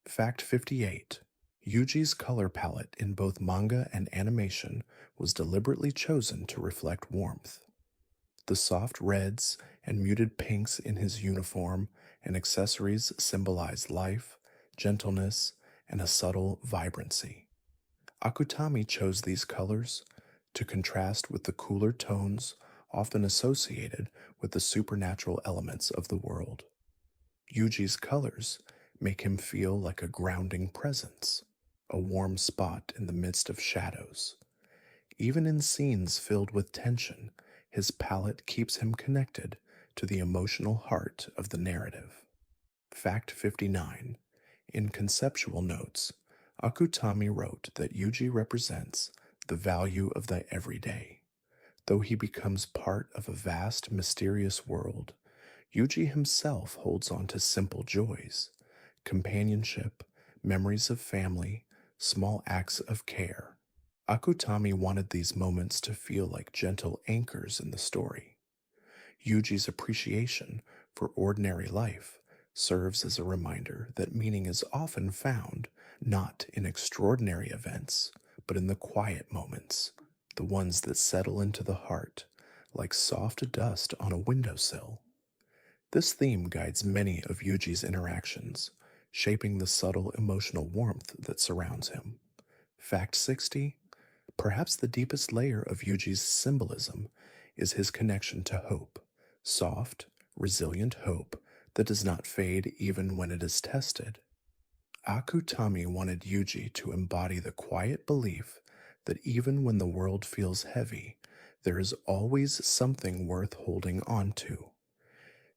Fact 58. Yuji's color palette in both manga and animation was deliberately chosen to reflect warmth. The soft reds and muted pinks in his uniform and accessories symbolize life, gentleness, and a subtle vibrancy. Akutami chose these colors to contrast with the cooler tones often associated with the supernatural elements of the world. Yuji's colors make him feel like a grounding presence, a warm spot in the midst of shadows. Even in scenes filled with tension, his palette keeps him connected to the emotional heart of the narrative. Fact 59. In conceptual notes, Akutami wrote that Yuji represents the value of the everyday, Though he becomes part of a vast, mysterious world, Yuji himself holds on to simple joys, companionship, memories of family, small acts of care. Akutami wanted these moments to feel like gentle anchors in the story. Yuji's appreciation for ordinary life serves as a reminder that meaning is often found not in extraordinary events, but in the quiet moments, the ones that settle into the heart like soft dust on a windowsill. This theme guides many of Yuji's interactions, shaping the subtle emotional warmth that surrounds him. Fact 60: perhaps the deepest layer of Yuji's symbolism is his connection to hope, soft, resilient hope that does not fade even when it is tested. Akutami wanted Yuji to embody the quiet belief that even when the world feels heavy, there is always something worth holding on to.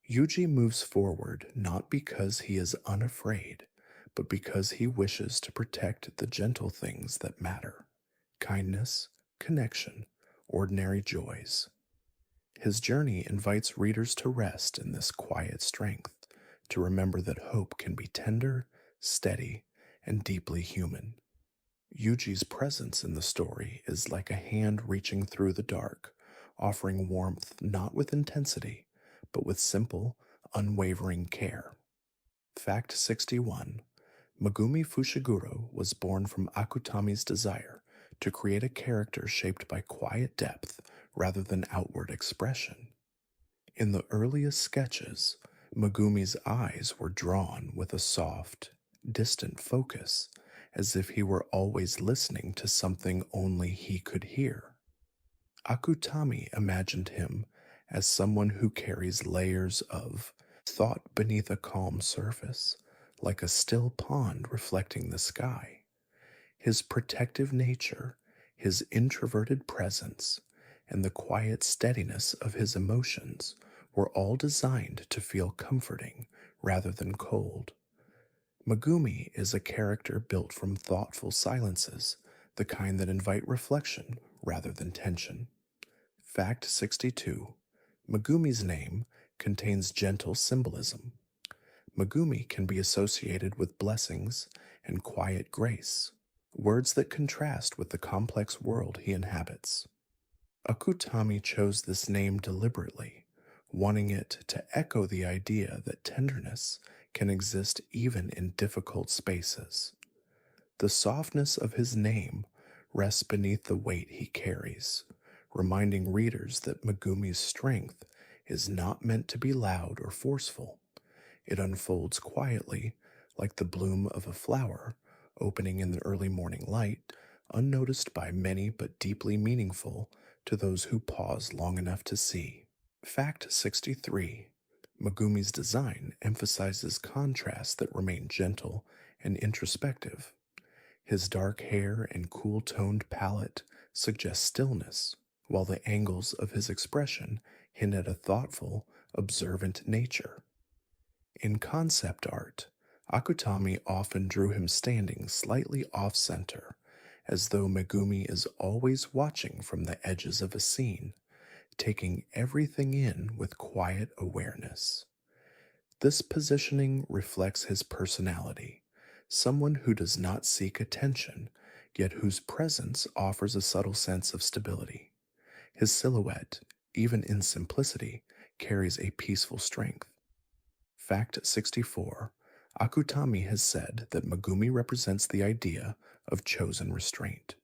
Yuji moves forward not because he is unafraid, but because he wishes to protect the gentle things that matter: kindness, connection, ordinary joys. His journey invites readers to rest in this quiet strength, to remember that hope can be tender, steady, and deeply human. Yuji's presence in the story is like a hand reaching through the dark, offering warmth not with intensity, but with simple, unwavering care. Fact 61: Megumi Fushiguro was born from Akutami's desire to create a character shaped by quiet depth rather than outward expression. In the earliest sketches, Megumi's eyes were drawn with a soft, distant focus, as if he were always listening to something only he could hear. Akutami imagined him as someone who carries layers of thought beneath a calm surface, like a still pond reflecting the sky. His protective nature, his introverted presence, and the quiet steadiness of his emotions were all designed to feel comforting rather than cold. Megumi is a character built from thoughtful silences, the kind that invite reflection rather than tension. Fact 62: Megumi's name contains gentle symbolism. Megumi can be associated with blessings and quiet grace, words that contrast with the complex world he inhabits. Akutami chose this name deliberately, wanting it to echo the idea that tenderness can exist even in difficult spaces. The softness of his name rests beneath the weight he carries, reminding readers that Megumi's strength is not meant to be loud or forceful. It unfolds quietly, like the bloom of a flower, opening in the early morning light, unnoticed by many but deeply meaningful to those who pause long enough to see. Fact 63: Megumi's design emphasizes contrasts that remain gentle and introspective. His dark hair and cool-toned palette suggest stillness, while the angles of his expression hint at a thoughtful, observant nature. In concept art, Akutami often drew him standing slightly off-center, as though Megumi is always watching from the edges of a scene, taking everything in with quiet awareness. This positioning reflects his personality, someone who does not seek attention, yet whose presence offers a subtle sense of stability. His silhouette, even in simplicity, carries a peaceful strength. Fact 64: Akutami has said that Megumi represents the idea of chosen restraint.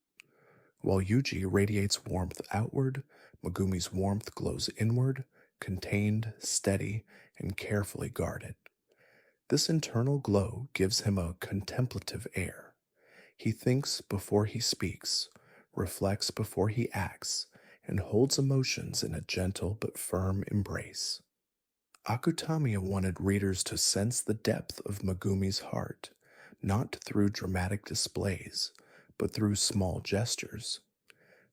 While Yuji radiates warmth outward, Megumi's warmth glows inward, contained, steady, and carefully guarded. This internal glow gives him a contemplative air. He thinks before he speaks, reflects before he acts, and holds emotions in a gentle but firm embrace. Akutami wanted readers to sense the depth of Megumi's heart, not through dramatic displays, but through small gestures.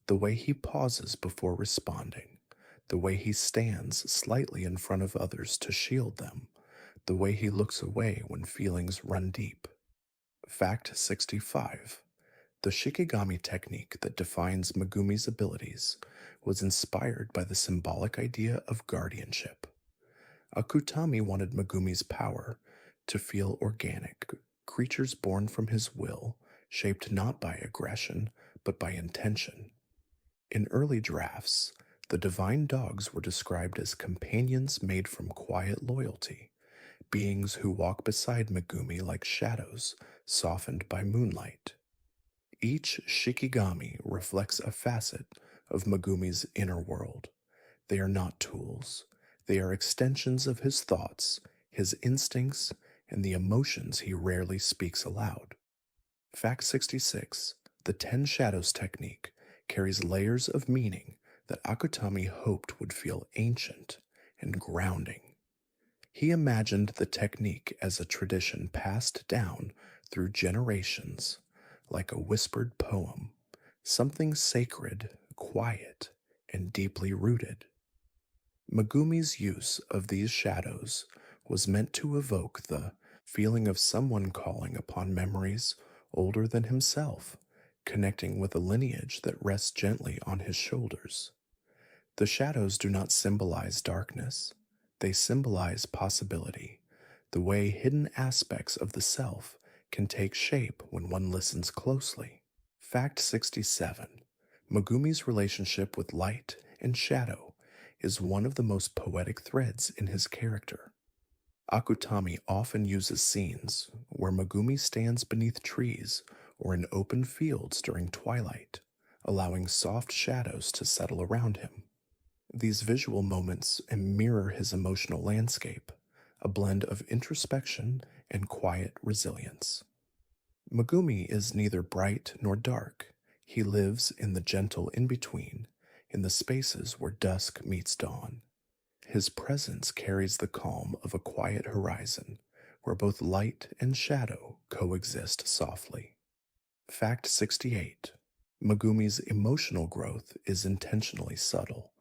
The way he pauses before responding, the way he stands slightly in front of others to shield them, the way he looks away when feelings run deep. Fact 65: the Shikigami technique that defines Megumi's abilities was inspired by the symbolic idea of guardianship. Akutami wanted Megumi's power to feel organic, creatures born from his will, shaped not by aggression, but by intention. In early drafts, the divine dogs were described as companions made from quiet loyalty, beings who walk beside Megumi like shadows softened by moonlight. Each Shikigami reflects a facet of Megumi's inner world. They are not tools, they are extensions of his thoughts, his instincts, and the emotions he rarely speaks aloud. Fact 66: the Ten Shadows technique carries layers of meaning that Akutami hoped would feel ancient and grounding. He imagined the technique as a tradition passed down through generations, like a whispered poem, something sacred, quiet, and deeply rooted. Megumi's use of these shadows was meant to evoke the feeling of someone calling upon memories older than himself, connecting with a lineage that rests gently on his shoulders. The shadows do not symbolize darkness, they symbolize possibility, the way hidden aspects of the self can take shape when one listens closely. Fact 67: Megumi's relationship with light and shadow is one of the most poetic threads in his character. Akutami often uses scenes where Megumi stands beneath trees or in open fields during twilight, allowing soft shadows to settle around him. These visual moments mirror his emotional landscape, a blend of introspection and quiet resilience. Megumi is neither bright nor dark. He lives in the gentle in between, in the spaces where dusk meets dawn. His presence carries the calm of a quiet horizon, where both light and shadow coexist softly. Fact 68: Megumi's emotional growth is intentionally subtle.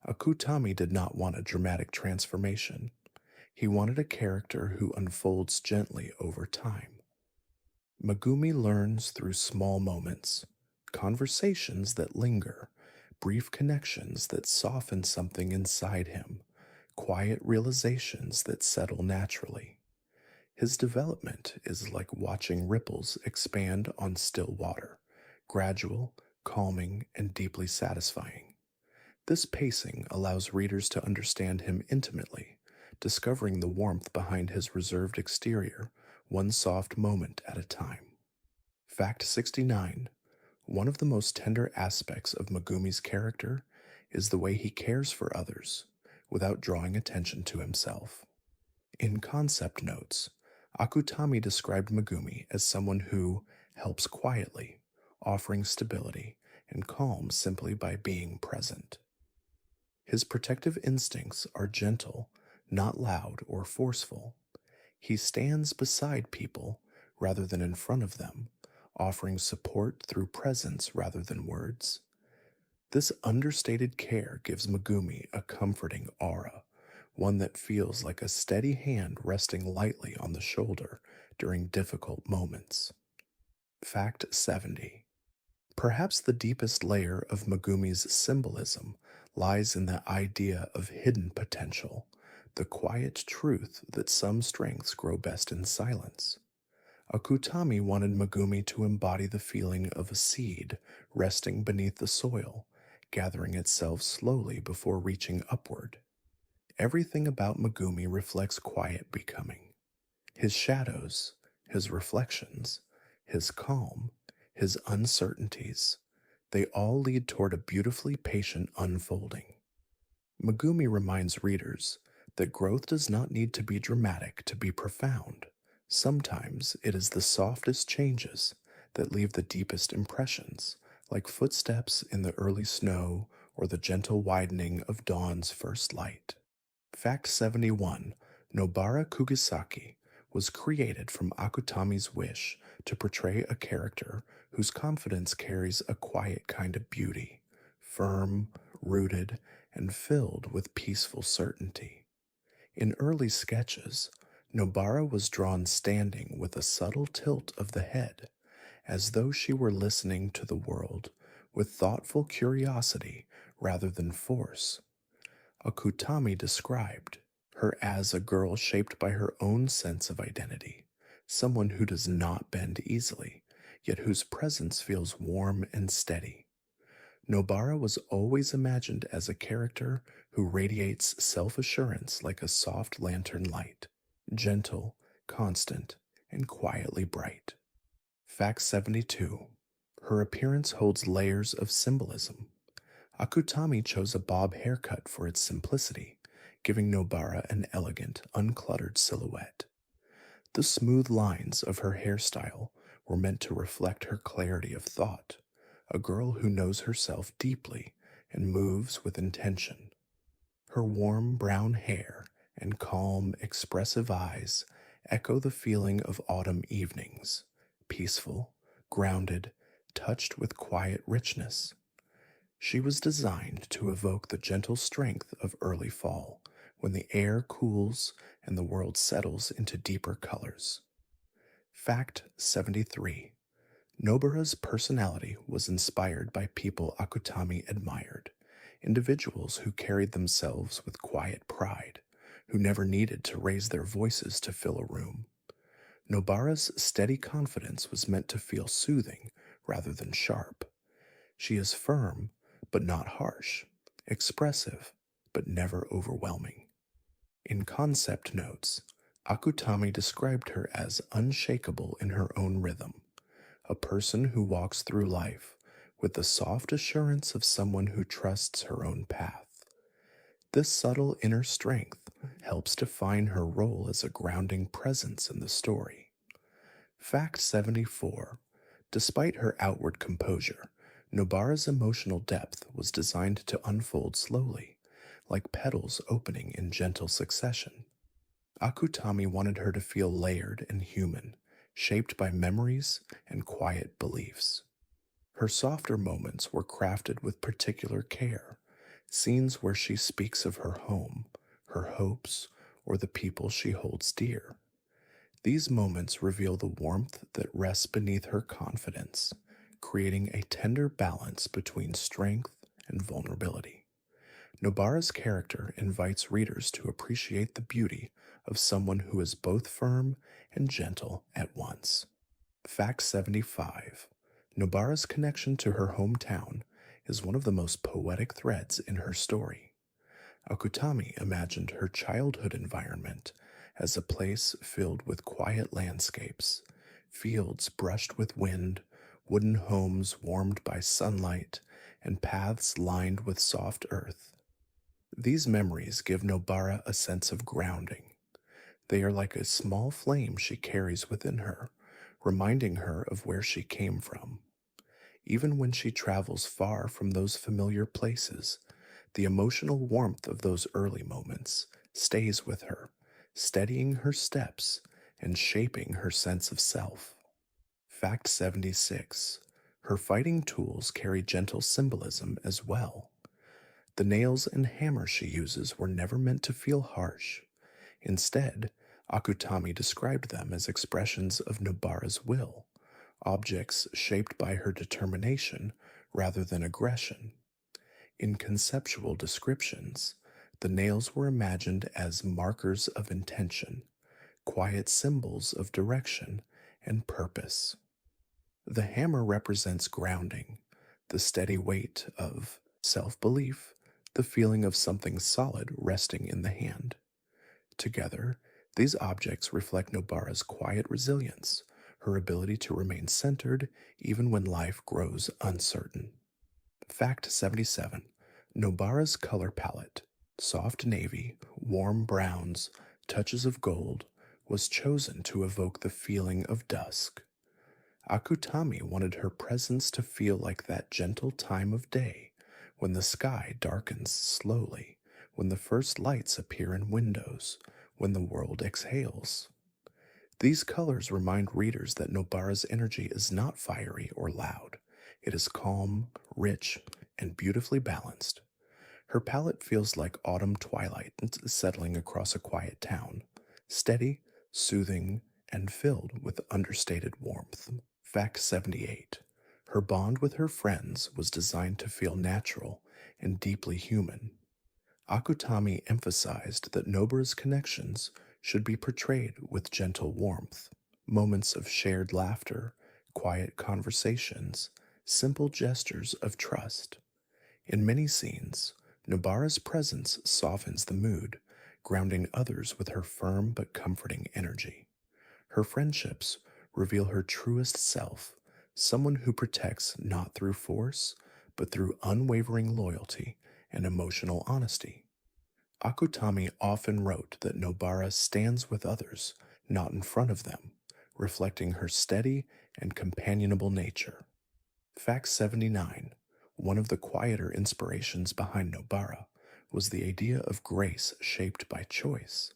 Akutami did not want a dramatic transformation. He wanted a character who unfolds gently over time. Megumi learns through small moments, conversations that linger, brief connections that soften something inside him, quiet realizations that settle naturally. His development is like watching ripples expand on still water, gradual, calming, and deeply satisfying. This pacing allows readers to understand him intimately, discovering the warmth behind his reserved exterior, one soft moment at a time. Fact 69: one of the most tender aspects of Megumi's character is the way he cares for others, without drawing attention to himself. In concept notes, Akutami described Megumi as someone who helps quietly, offering stability and calm simply by being present. His protective instincts are gentle, not loud or forceful. He stands beside people rather than in front of them, offering support through presence rather than words. This understated care gives Megumi a comforting aura, one that feels like a steady hand resting lightly on the shoulder during difficult moments. Fact 70: perhaps the deepest layer of Megumi's symbolism lies in the idea of hidden potential, the quiet truth that some strengths grow best in silence. Akutami wanted Megumi to embody the feeling of a seed resting beneath the soil, gathering itself slowly before reaching upward. Everything about Megumi reflects quiet becoming. His shadows, his reflections, his calm, his uncertainties, they all lead toward a beautifully patient unfolding. Megumi reminds readers that growth does not need to be dramatic to be profound. Sometimes it is the softest changes that leave the deepest impressions, like footsteps in the early snow or the gentle widening of dawn's first light. Fact 71: Nobara Kugisaki was created from Akutami's wish to portray a character whose confidence carries a quiet kind of beauty, firm, rooted, and filled with peaceful certainty. In early sketches, Nobara was drawn standing with a subtle tilt of the head, as though she were listening to the world with thoughtful curiosity rather than force. Akutami described her as a girl shaped by her own sense of identity, someone who does not bend easily, yet whose presence feels warm and steady. Nobara was always imagined as a character who radiates self assurance like a soft lantern light, gentle, constant, and quietly bright. Fact 72. Her appearance holds layers of symbolism. Akutami chose a bob haircut for its simplicity, giving Nobara an elegant, uncluttered silhouette. The smooth lines of her hairstyle were meant to reflect her clarity of thought, a girl who knows herself deeply and moves with intention. Her warm brown hair and calm, expressive eyes echo the feeling of autumn evenings, peaceful, grounded, touched with quiet richness. She was designed to evoke the gentle strength of early fall, when the air cools and the world settles into deeper colors. Fact 73. Nobara's personality was inspired by people Akutami admired, individuals who carried themselves with quiet pride, who never needed to raise their voices to fill a room. Nobara's steady confidence was meant to feel soothing rather than sharp. She is firm, but not harsh, expressive, but never overwhelming. In concept notes, Akutami described her as unshakable in her own rhythm, a person who walks through life with the soft assurance of someone who trusts her own path. This subtle inner strength helps define her role as a grounding presence in the story. Fact 74. Despite her outward composure, Nobara's emotional depth was designed to unfold slowly, like petals opening in gentle succession. Akutami wanted her to feel layered and human, shaped by memories and quiet beliefs. Her softer moments were crafted with particular care, scenes where she speaks of her home, her hopes, or the people she holds dear. These moments reveal the warmth that rests beneath her confidence, creating a tender balance between strength and vulnerability. Nobara's character invites readers to appreciate the beauty of someone who is both firm and gentle at once. Fact 75. Nobara's connection to her hometown is one of the most poetic threads in her story. Akutami imagined her childhood environment as a place filled with quiet landscapes, fields brushed with wind, wooden homes warmed by sunlight, and paths lined with soft earth. These memories give Nobara a sense of grounding. They are like a small flame she carries within her, reminding her of where she came from. Even when she travels far from those familiar places, the emotional warmth of those early moments stays with her, steadying her steps and shaping her sense of self. Fact 76. Her fighting tools carry gentle symbolism as well. The nails and hammer she uses were never meant to feel harsh. Instead, Akutami described them as expressions of Nobara's will, objects shaped by her determination rather than aggression. In conceptual descriptions, the nails were imagined as markers of intention, quiet symbols of direction and purpose. The hammer represents grounding, the steady weight of self belief, the feeling of something solid resting in the hand. Together, these objects reflect Nobara's quiet resilience, her ability to remain centered even when life grows uncertain. Fact 77. Nobara's color palette, soft navy, warm browns, touches of gold, was chosen to evoke the feeling of dusk. Akutami wanted her presence to feel like that gentle time of day when the sky darkens slowly, when the first lights appear in windows, when the world exhales. These colors remind readers that Nobara's energy is not fiery or loud. It is calm, rich, and beautifully balanced. Her palette feels like autumn twilight settling across a quiet town, steady, soothing, and filled with understated warmth. Fact 78. Her bond with her friends was designed to feel natural and deeply human. Akutami emphasized that Nobara's connections should be portrayed with gentle warmth, moments of shared laughter, quiet conversations, simple gestures of trust. In many scenes, Nobara's presence softens the mood, grounding others with her firm but comforting energy. Her friendships reveal her truest self, someone who protects not through force, but through unwavering loyalty and emotional honesty. Akutami often wrote that Nobara stands with others, not in front of them, reflecting her steady and companionable nature. Fact 79. One of the quieter inspirations behind Nobara was the idea of grace shaped by choice.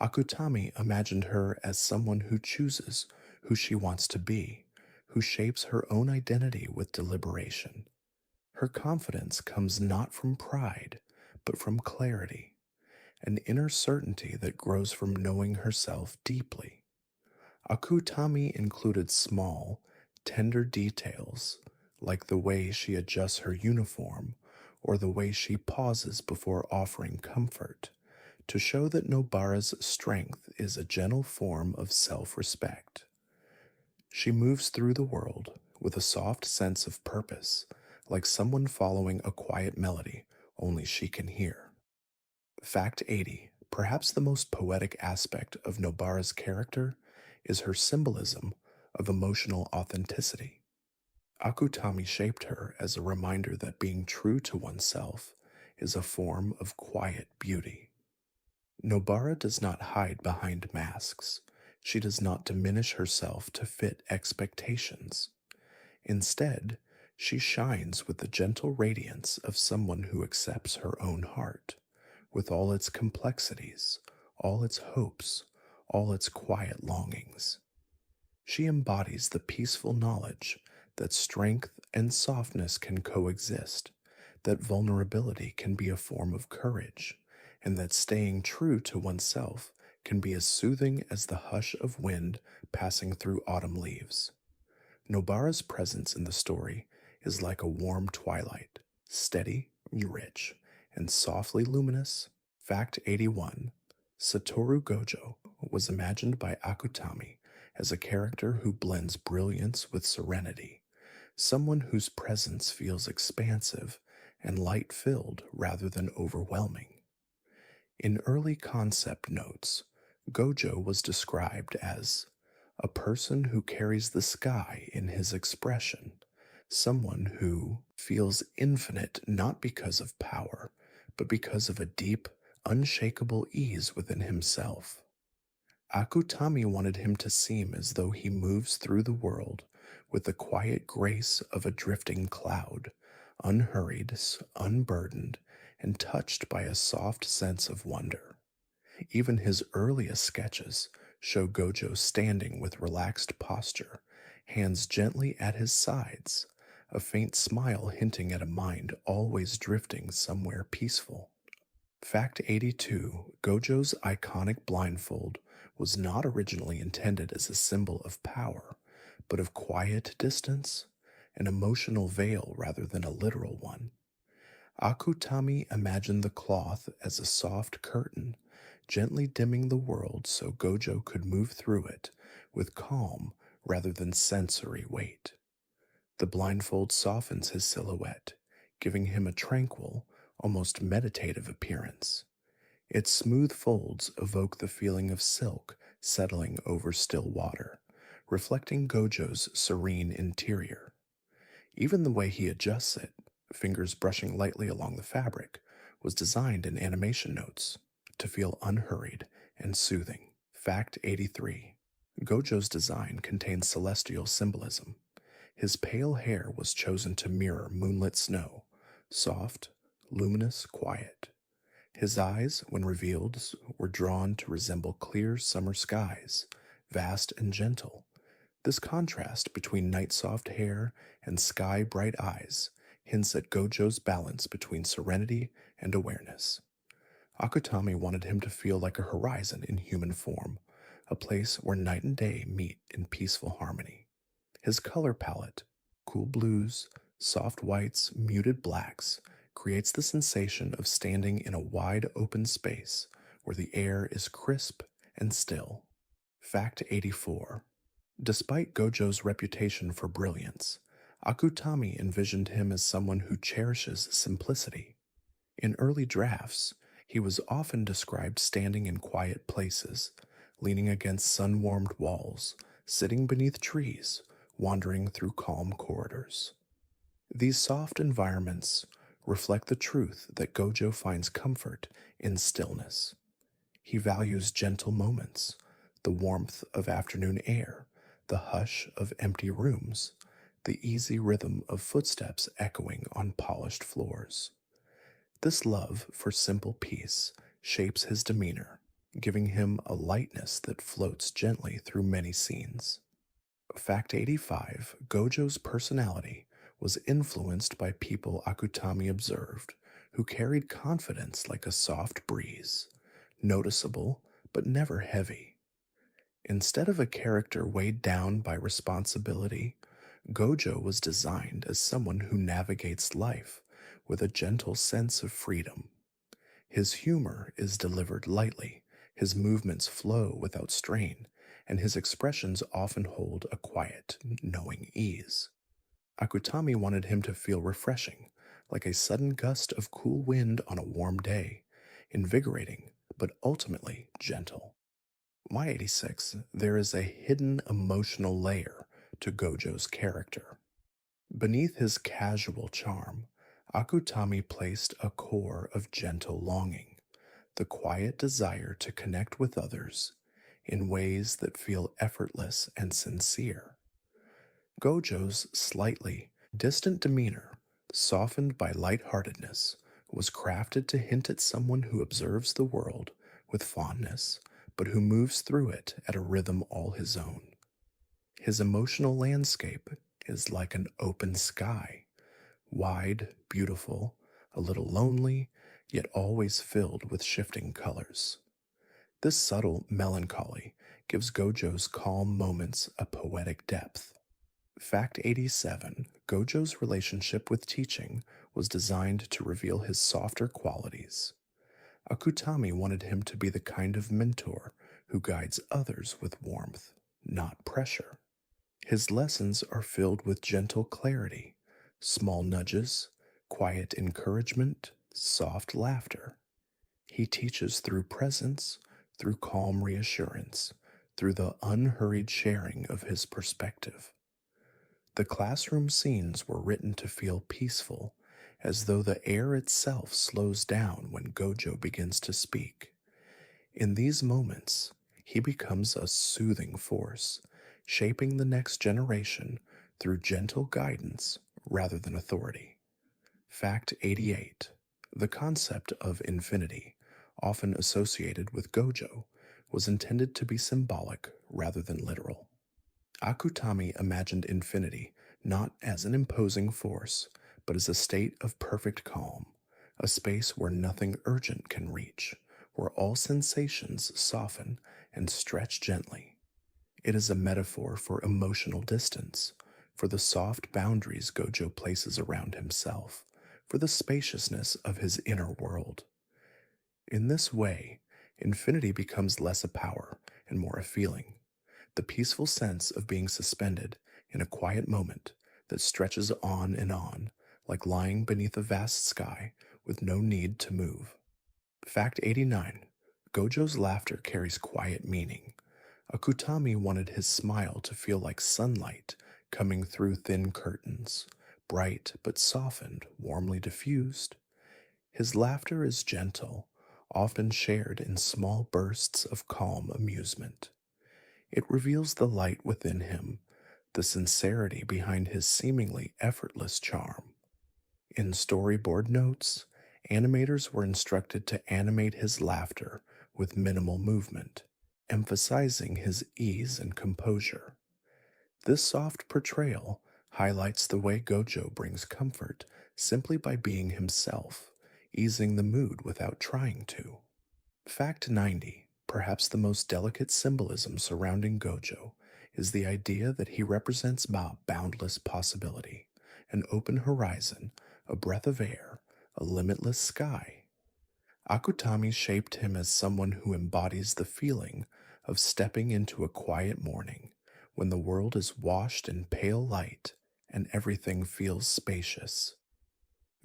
Akutami imagined her as someone who chooses who she wants to be, who shapes her own identity with deliberation. Her confidence comes not from pride, but from clarity, an inner certainty that grows from knowing herself deeply. Akutami included small, tender details, like the way she adjusts her uniform or the way she pauses before offering comfort, to show that Nobara's strength is a gentle form of self respect. She moves through the world with a soft sense of purpose, like someone following a quiet melody only she can hear. Fact 80. Perhaps the most poetic aspect of Nobara's character is her symbolism of emotional authenticity. Akutami shaped her as a reminder that being true to oneself is a form of quiet beauty. Nobara does not hide behind masks. She does not diminish herself to fit expectations. Instead, she shines with the gentle radiance of someone who accepts her own heart, with all its complexities, all its hopes, all its quiet longings. She embodies the peaceful knowledge that strength and softness can coexist, that vulnerability can be a form of courage, and that staying true to oneself can be as soothing as the hush of wind passing through autumn leaves. Nobara's presence in the story is like a warm twilight, steady, rich, and softly luminous. Fact 81. Satoru Gojo was imagined by Akutami as a character who blends brilliance with serenity, someone whose presence feels expansive and light filled rather than overwhelming. In early concept notes, Gojo was described as a person who carries the sky in his expression, someone who feels infinite not because of power, but because of a deep, unshakable ease within himself. Akutami wanted him to seem as though he moves through the world with the quiet grace of a drifting cloud, unhurried, unburdened, and touched by a soft sense of wonder. Even his earliest sketches show Gojo standing with relaxed posture, hands gently at his sides, a faint smile hinting at a mind always drifting somewhere peaceful. Fact 82. Gojo's iconic blindfold was not originally intended as a symbol of power, but of quiet distance, an emotional veil rather than a literal one. Akutami imagined the cloth as a soft curtain, gently dimming the world so Gojo could move through it with calm rather than sensory weight. The blindfold softens his silhouette, giving him a tranquil, almost meditative appearance. Its smooth folds evoke the feeling of silk settling over still water, reflecting Gojo's serene interior. Even the way he adjusts it, fingers brushing lightly along the fabric, was designed in animation notes to feel unhurried and soothing. Fact 83. Gojo's design contains celestial symbolism. His pale hair was chosen to mirror moonlit snow, soft, luminous, quiet. His eyes, when revealed, were drawn to resemble clear summer skies, vast and gentle. This contrast between night-soft hair and sky-bright eyes hints at Gojo's balance between serenity and awareness. Akutami wanted him to feel like a horizon in human form, a place where night and day meet in peaceful harmony. His color palette, cool blues, soft whites, muted blacks, creates the sensation of standing in a wide open space where the air is crisp and still. Fact 84. Despite Gojo's reputation for brilliance, Akutami envisioned him as someone who cherishes simplicity. In early drafts, he was often described standing in quiet places, leaning against sun warmed walls, sitting beneath trees, wandering through calm corridors. These soft environments reflect the truth that Gojo finds comfort in stillness. He values gentle moments, the warmth of afternoon air, the hush of empty rooms, the easy rhythm of footsteps echoing on polished floors. This love for simple peace shapes his demeanor, giving him a lightness that floats gently through many scenes. Fact 85. Gojo's personality was influenced by people Akutami observed, who carried confidence like a soft breeze, noticeable but never heavy. Instead of a character weighed down by responsibility, Gojo was designed as someone who navigates life with a gentle sense of freedom. His humor is delivered lightly, his movements flow without strain, and his expressions often hold a quiet, knowing ease. Akutami wanted him to feel refreshing, like a sudden gust of cool wind on a warm day, invigorating, but ultimately gentle. Y86, there is a hidden emotional layer to Gojo's character. Beneath his casual charm, Akutami placed a core of gentle longing, the quiet desire to connect with others in ways that feel effortless and sincere. Gojo's slightly distant demeanor, softened by lightheartedness, was crafted to hint at someone who observes the world with fondness, but who moves through it at a rhythm all his own. His emotional landscape is like an open sky, wide, beautiful, a little lonely, yet always filled with shifting colors. This subtle melancholy gives Gojo's calm moments a poetic depth. Fact 87. Gojo's relationship with teaching was designed to reveal his softer qualities. Akutami wanted him to be the kind of mentor who guides others with warmth, not pressure. His lessons are filled with gentle clarity, small nudges, quiet encouragement, soft laughter. He teaches through presence, through calm reassurance, through the unhurried sharing of his perspective. The classroom scenes were written to feel peaceful, as though the air itself slows down when Gojo begins to speak. In these moments, he becomes a soothing force, shaping the next generation through gentle guidance rather than authority. Fact 88. The concept of infinity, often associated with Gojo, was intended to be symbolic rather than literal. Akutami imagined infinity not as an imposing force, but as a state of perfect calm, a space where nothing urgent can reach, where all sensations soften and stretch gently. It is a metaphor for emotional distance, for the soft boundaries Gojo places around himself, for the spaciousness of his inner world. In this way, infinity becomes less a power and more a feeling, the peaceful sense of being suspended in a quiet moment that stretches on and on, like lying beneath a vast sky with no need to move. Fact 89. Gojo's laughter carries quiet meaning. Akutami wanted his smile to feel like sunlight coming through thin curtains, bright but softened, warmly diffused. His laughter is gentle, often shared in small bursts of calm amusement. It reveals the light within him, the sincerity behind his seemingly effortless charm. In storyboard notes, animators were instructed to animate his laughter with minimal movement, emphasizing his ease and composure. This soft portrayal highlights the way Gojo brings comfort simply by being himself, easing the mood without trying to. Fact 90. Perhaps the most delicate symbolism surrounding Gojo is the idea that he represents boundless possibility, an open horizon, a breath of air, a limitless sky. Akutami shaped him as someone who embodies the feeling of stepping into a quiet morning when the world is washed in pale light and everything feels spacious.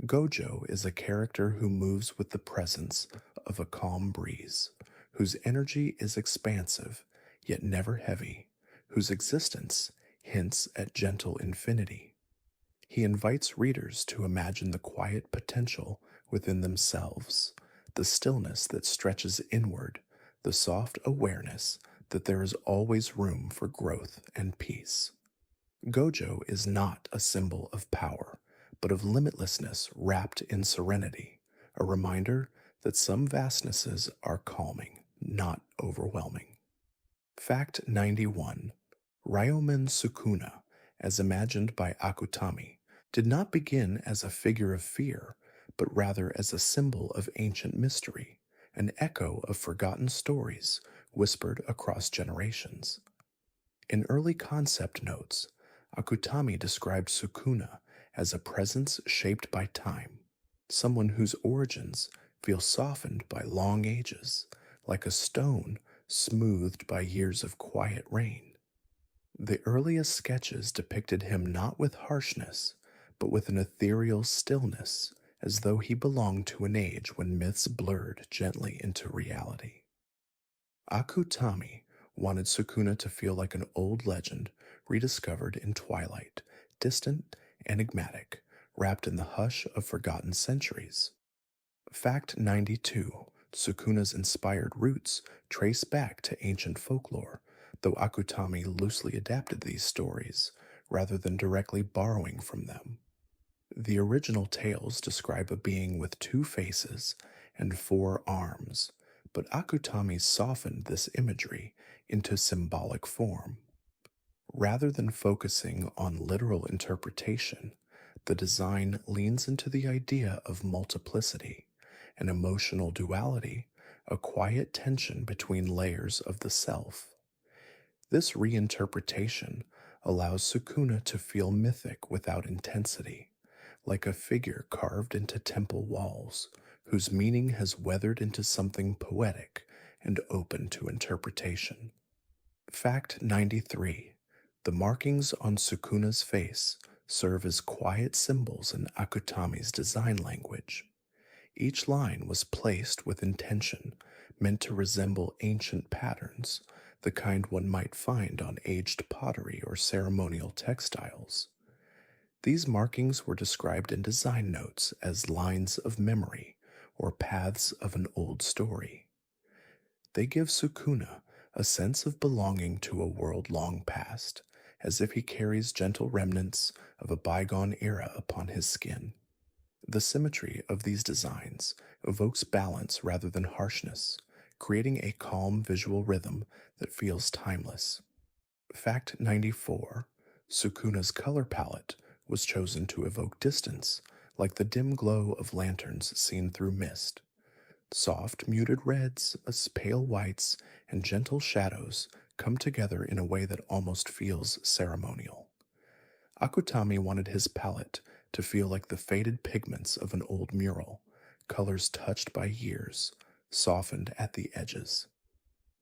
Gojo is a character who moves with the presence of a calm breeze, whose energy is expansive yet never heavy, whose existence hints at gentle infinity. He invites readers to imagine the quiet potential within themselves, the stillness that stretches inward, the soft awareness that there is always room for growth and peace. Gojo is not a symbol of power, but of limitlessness wrapped in serenity, a reminder that some vastnesses are calming, not overwhelming. Fact 91. Ryomen Sukuna, as imagined by Akutami, did not begin as a figure of fear, but rather as a symbol of ancient mystery, an echo of forgotten stories whispered across generations. In early concept notes, Akutami described Sukuna as a presence shaped by time, someone whose origins feel softened by long ages, like a stone smoothed by years of quiet rain. The earliest sketches depicted him not with harshness, but with an ethereal stillness, as though he belonged to an age when myths blurred gently into reality. Akutami wanted Sukuna to feel like an old legend rediscovered in twilight, distant, enigmatic, wrapped in the hush of forgotten centuries. Fact 92. Sukuna's inspired roots trace back to ancient folklore, though Akutami loosely adapted these stories rather than directly borrowing from them. The original tales describe a being with two faces and four arms, but Akutami softened this imagery into symbolic form. Rather than focusing on literal interpretation, the design leans into the idea of multiplicity, an emotional duality, a quiet tension between layers of the self. This reinterpretation allows Sukuna to feel mythic without intensity, like a figure carved into temple walls, whose meaning has weathered into something poetic and open to interpretation. Fact 93. The markings on Sukuna's face serve as quiet symbols in Akutami's design language. Each line was placed with intention, meant to resemble ancient patterns, the kind one might find on aged pottery or ceremonial textiles. These markings were described in design notes as lines of memory or paths of an old story. They give Sukuna a sense of belonging to a world long past, as if he carries gentle remnants of a bygone era upon his skin. The symmetry of these designs evokes balance rather than harshness, creating a calm visual rhythm that feels timeless. Fact 94. Sukuna's color palette was chosen to evoke distance, like the dim glow of lanterns seen through mist. Soft, muted reds, pale whites, and gentle shadows come together in a way that almost feels ceremonial. Akutami wanted his palette to feel like the faded pigments of an old mural, colors touched by years, softened at the edges.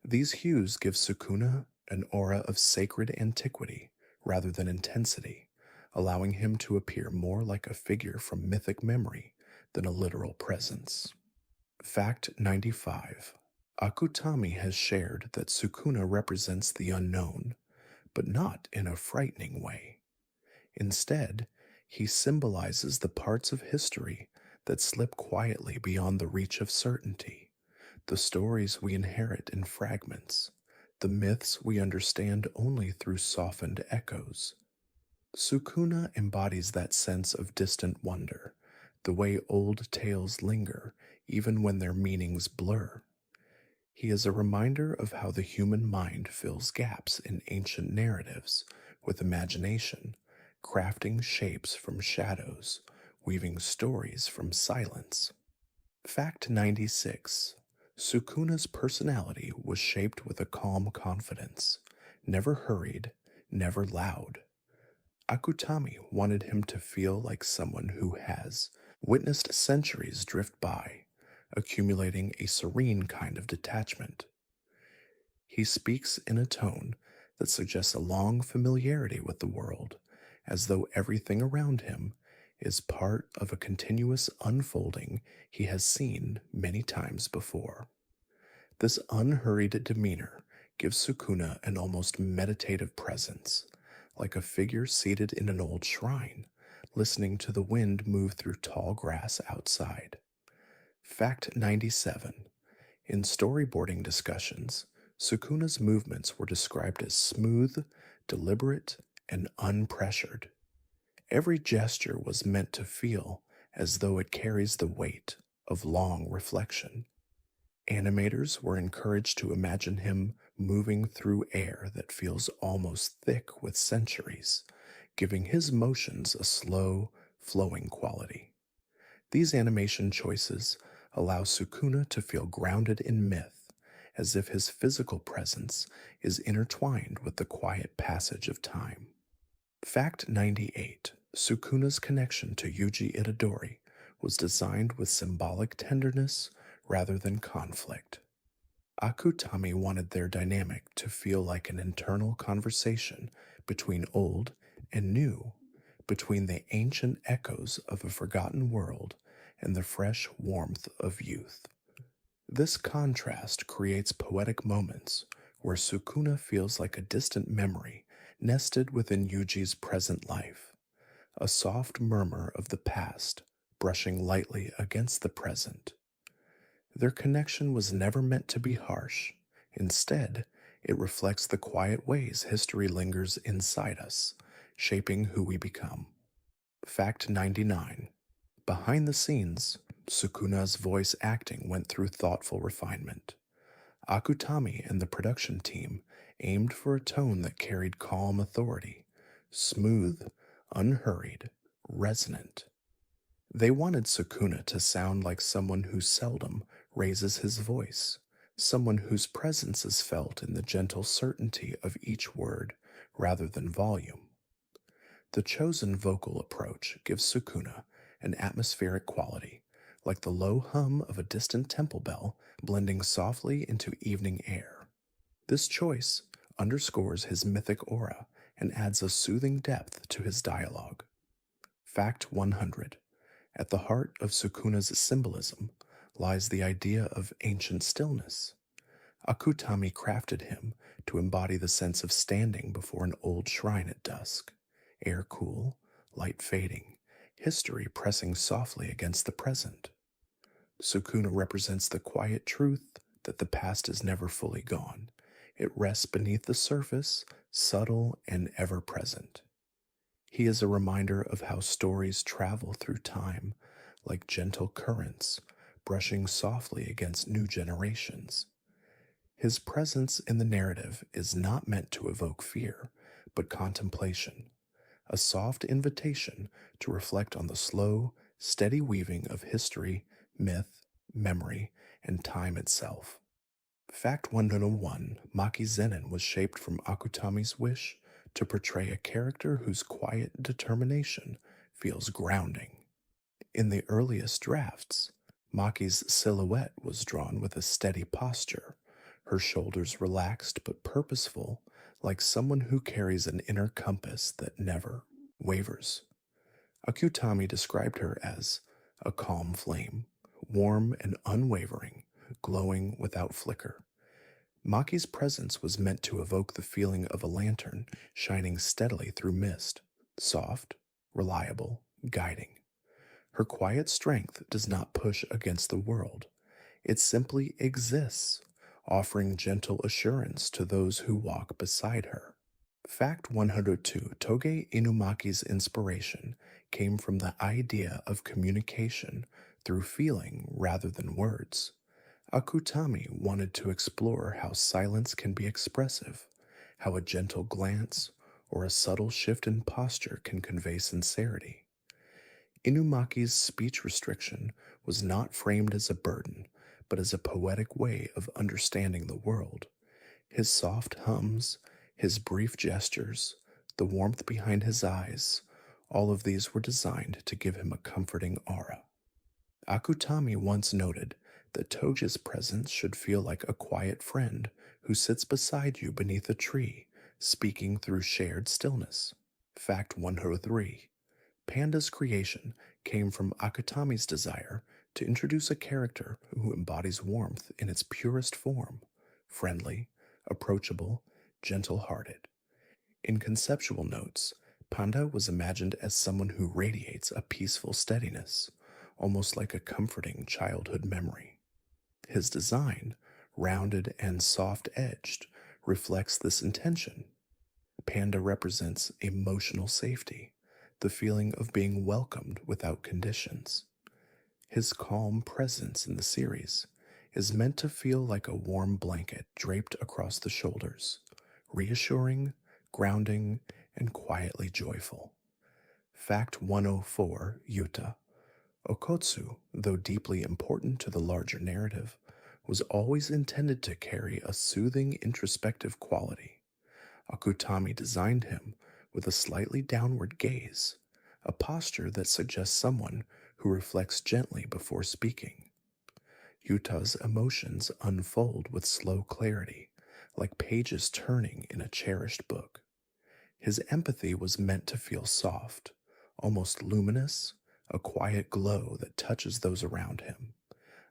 These hues give Sukuna an aura of sacred antiquity rather than intensity, allowing him to appear more like a figure from mythic memory than a literal presence. Fact 95. Akutami has shared that Sukuna represents the unknown, but not in a frightening way. Instead, he symbolizes the parts of history that slip quietly beyond the reach of certainty, the stories we inherit in fragments, the myths we understand only through softened echoes. Sukuna embodies that sense of distant wonder, the way old tales linger even when their meanings blur. He is a reminder of how the human mind fills gaps in ancient narratives with imagination, crafting shapes from shadows, weaving stories from silence. Fact 96. Sukuna's personality was shaped with a calm confidence, never hurried, never loud. Akutami wanted him to feel like someone who has witnessed centuries drift by, accumulating a serene kind of detachment. He speaks in a tone that suggests a long familiarity with the world, as though everything around him is part of a continuous unfolding he has seen many times before. This unhurried demeanor gives Sukuna an almost meditative presence, like a figure seated in an old shrine, listening to the wind move through tall grass outside. Fact 97. In storyboarding discussions, Sukuna's movements were described as smooth, deliberate, and unpressured. Every gesture was meant to feel as though it carries the weight of long reflection. Animators were encouraged to imagine him moving through air that feels almost thick with centuries, giving his motions a slow, flowing quality. These animation choices allow Sukuna to feel grounded in myth, as if his physical presence is intertwined with the quiet passage of time. Fact 98. Sukuna's connection to Yuji Itadori was designed with symbolic tenderness rather than conflict. Akutami wanted their dynamic to feel like an internal conversation between old and new, between the ancient echoes of a forgotten world and the fresh warmth of youth. This contrast creates poetic moments where Sukuna feels like a distant memory nested within Yuji's present life, a soft murmur of the past brushing lightly against the present. Their connection was never meant to be harsh. Instead, it reflects the quiet ways history lingers inside us, shaping who we become. Fact 99. Behind the scenes, Sukuna's voice acting went through thoughtful refinement. Akutami and the production team aimed for a tone that carried calm authority, smooth, unhurried, resonant. They wanted Sukuna to sound like someone who seldom raises his voice, someone whose presence is felt in the gentle certainty of each word rather than volume. The chosen vocal approach gives Sukuna an atmospheric quality, like the low hum of a distant temple bell blending softly into evening air. This choice underscores his mythic aura and adds a soothing depth to his dialogue. Fact 100. At the heart of Sukuna's symbolism lies the idea of ancient stillness. Akutami crafted him to embody the sense of standing before an old shrine at dusk, air cool, light fading, history pressing softly against the present. Sukuna represents the quiet truth that the past is never fully gone. It rests beneath the surface, subtle and ever present. He is a reminder of how stories travel through time, like gentle currents, brushing softly against new generations. His presence in the narrative is not meant to evoke fear, but contemplation, a soft invitation to reflect on the slow, steady weaving of history, myth, memory, and time itself. Fact 101. Maki Zenin was shaped from Akutami's wish to portray a character whose quiet determination feels grounding. In the earliest drafts, Maki's silhouette was drawn with a steady posture, her shoulders relaxed but purposeful, like someone who carries an inner compass that never wavers. Akutami described her as a calm flame, warm and unwavering, glowing without flicker. Maki's presence was meant to evoke the feeling of a lantern shining steadily through mist, soft, reliable, guiding. Her quiet strength does not push against the world. It simply exists, offering gentle assurance to those who walk beside her. Fact 102. Toge Inumaki's inspiration came from the idea of communication through feeling rather than words. Akutami wanted to explore how silence can be expressive, how a gentle glance or a subtle shift in posture can convey sincerity. Inumaki's speech restriction was not framed as a burden, but as a poetic way of understanding the world. His soft hums, his brief gestures, the warmth behind his eyes, all of these were designed to give him a comforting aura. Akutami once noted that Toja's presence should feel like a quiet friend who sits beside you beneath a tree, speaking through shared stillness. Fact 103. Panda's creation came from Akutami's desire to introduce a character who embodies warmth in its purest form, friendly, approachable, gentle hearted. In conceptual notes, Panda was imagined as someone who radiates a peaceful steadiness, almost like a comforting childhood memory. His design, rounded and soft edged, reflects this intention. Panda represents emotional safety, the feeling of being welcomed without conditions. His calm presence in the series is meant to feel like a warm blanket draped across the shoulders, reassuring, grounding, and quietly joyful. Fact 104, Yuta. Okotsu, though deeply important to the larger narrative, was always intended to carry a soothing, introspective quality. Akutami designed him with a slightly downward gaze, a posture that suggests someone who reflects gently before speaking. Yuta's emotions unfold with slow clarity, like pages turning in a cherished book. His empathy was meant to feel soft, almost luminous, a quiet glow that touches those around him.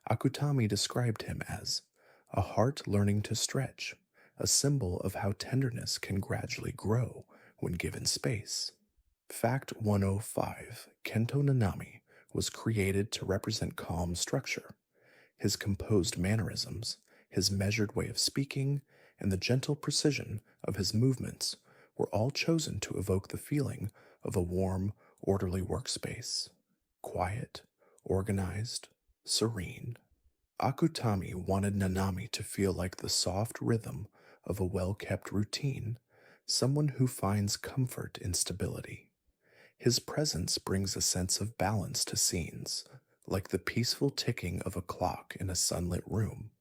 Akutami described him as a heart learning to stretch, a symbol of how tenderness can gradually grow when given space. Fact 105. Kento Nanami was created to represent calm structure. His composed mannerisms, his measured way of speaking, and the gentle precision of his movements were all chosen to evoke the feeling of a warm, orderly workspace. Quiet, organized, serene. Akutami wanted Nanami to feel like the soft rhythm of a well kept routine, someone who finds comfort in stability. His presence brings a sense of balance to scenes, like the peaceful ticking of a clock in a sunlit room.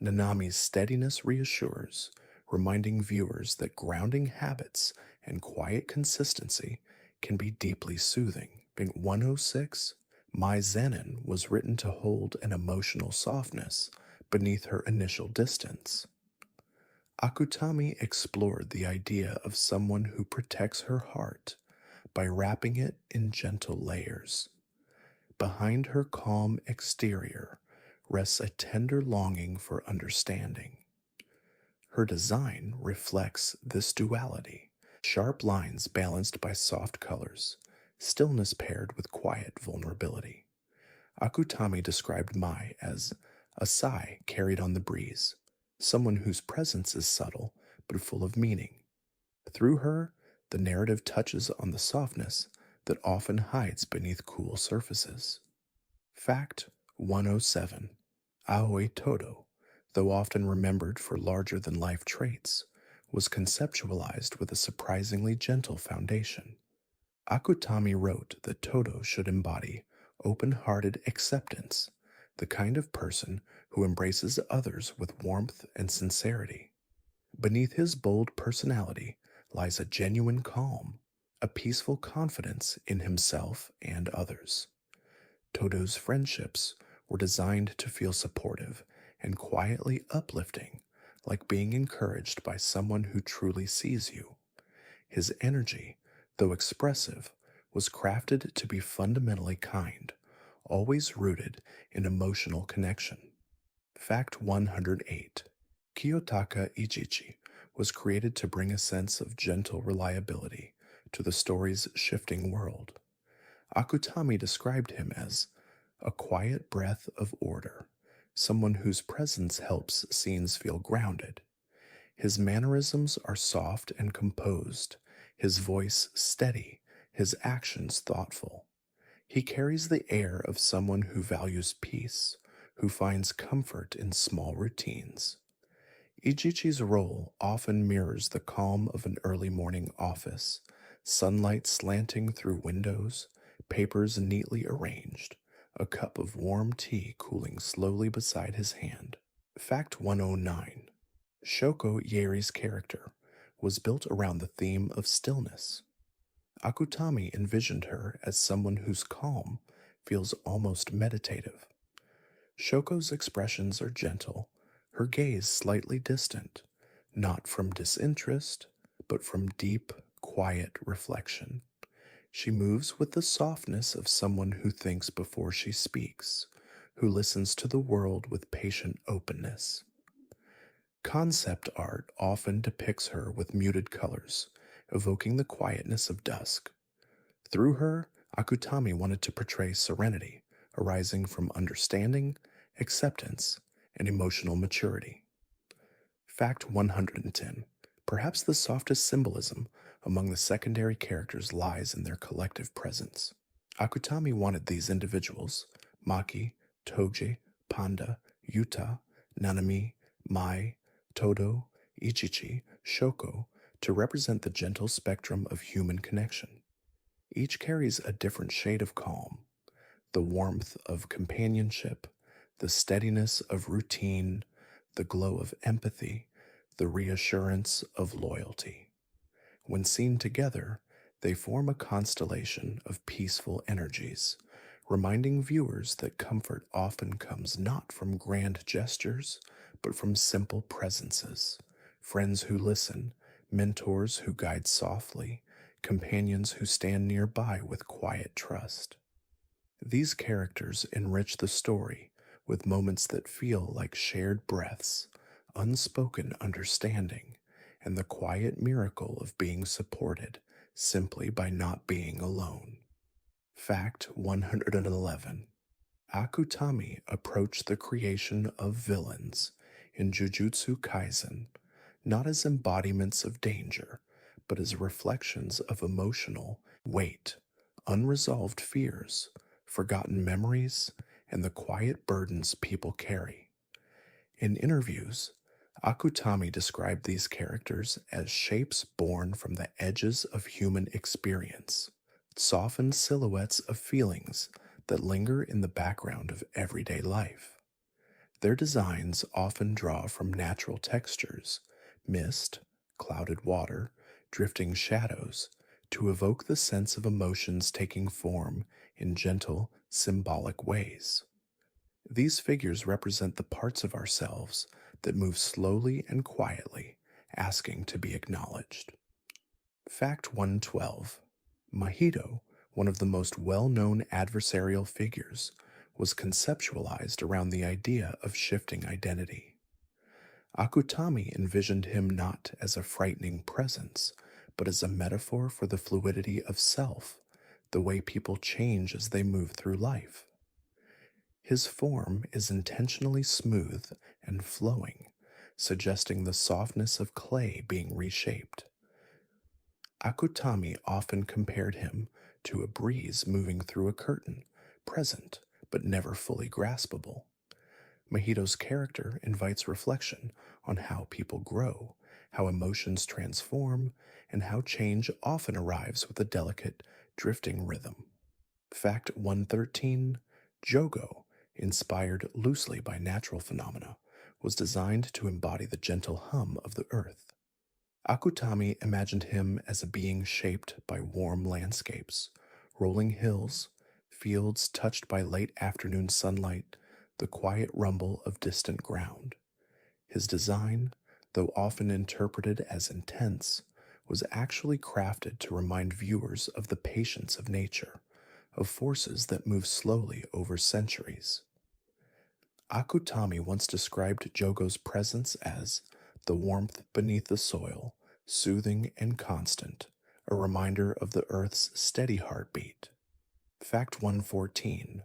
Nanami's steadiness reassures, reminding viewers that grounding habits and quiet consistency can be deeply soothing. In 106, Mai Zenin was written to hold an emotional softness beneath her initial distance. Akutami explored the idea of someone who protects her heart by wrapping it in gentle layers. Behind her calm exterior rests a tender longing for understanding. Her design reflects this duality, sharp lines balanced by soft colors, stillness paired with quiet vulnerability. Akutami described Mai as a sigh carried on the breeze, someone whose presence is subtle but full of meaning. Through her, the narrative touches on the softness that often hides beneath cool surfaces. Fact 107. Aoi Todo, though often remembered for larger than life traits, was conceptualized with a surprisingly gentle foundation. Akutami wrote that Todo should embody open hearted acceptance, the kind of person who embraces others with warmth and sincerity. Beneath his bold personality lies a genuine calm, a peaceful confidence in himself and others. Todo's friendships were designed to feel supportive and quietly uplifting, like being encouraged by someone who truly sees you. His energy, though expressive, was crafted to be fundamentally kind, always rooted in emotional connection. Fact 108. Kiyotaka Ichichi was created to bring a sense of gentle reliability to the story's shifting world. Akutami described him as a quiet breath of order, someone whose presence helps scenes feel grounded. His mannerisms are soft and composed, his voice steady, his actions thoughtful. He carries the air of someone who values peace, who finds comfort in small routines. Ichichi's role often mirrors the calm of an early morning office, sunlight slanting through windows, papers neatly arranged, a cup of warm tea cooling slowly beside his hand. Fact 109. Shoko Yeri's character was built around the theme of stillness. Akutami envisioned her as someone whose calm feels almost meditative. Shoko's expressions are gentle, her gaze slightly distant, not from disinterest, but from deep, quiet reflection. She moves with the softness of someone who thinks before she speaks, who listens to the world with patient openness. Concept art often depicts her with muted colors, evoking the quietness of dusk. Through her, Akutami wanted to portray serenity, arising from understanding, acceptance, and emotional maturity. Fact 110. Perhaps the softest symbolism among the secondary characters lies in their collective presence. Akutami wanted these individuals, Maki, Toge, Panda, Yuta, Nanami, Mai, Todo, Ichichi, Shoko, to represent the gentle spectrum of human connection. Each carries a different shade of calm, the warmth of companionship, the steadiness of routine, the glow of empathy, the reassurance of loyalty. When seen together, they form a constellation of peaceful energies, reminding viewers that comfort often comes not from grand gestures, but from simple presences, friends who listen, mentors who guide softly, companions who stand nearby with quiet trust. These characters enrich the story with moments that feel like shared breaths, unspoken understanding, and the quiet miracle of being supported simply by not being alone. Fact 111. Akutami approached the creation of villains in Jujutsu Kaisen not as embodiments of danger, but as reflections of emotional weight, unresolved fears, forgotten memories, and the quiet burdens people carry. In interviews, Akutami described these characters as shapes born from the edges of human experience, softened silhouettes of feelings that linger in the background of everyday life. Their designs often draw from natural textures, mist, clouded water, drifting shadows, to evoke the sense of emotions taking form in gentle, symbolic ways. These figures represent the parts of ourselves that move slowly and quietly, asking to be acknowledged. Fact 112. Mahito, one of the most well known adversarial figures, was conceptualized around the idea of shifting identity. Akutami envisioned him not as a frightening presence, but as a metaphor for the fluidity of self, the way people change as they move through life. His form is intentionally smooth and flowing, suggesting the softness of clay being reshaped. Akutami often compared him to a breeze moving through a curtain, present but never fully graspable. Mahito's character invites reflection on how people grow, how emotions transform, and how change often arrives with a delicate, drifting rhythm. Fact 113. Jogo, inspired loosely by natural phenomena, was designed to embody the gentle hum of the earth. Akutami imagined him as a being shaped by warm landscapes, rolling hills, fields touched by late afternoon sunlight, the quiet rumble of distant ground. His design, though often interpreted as intense, was actually crafted to remind viewers of the patience of nature, of forces that move slowly over centuries. Akutami once described Jogo's presence as the warmth beneath the soil, soothing and constant, a reminder of the earth's steady heartbeat. Fact 114.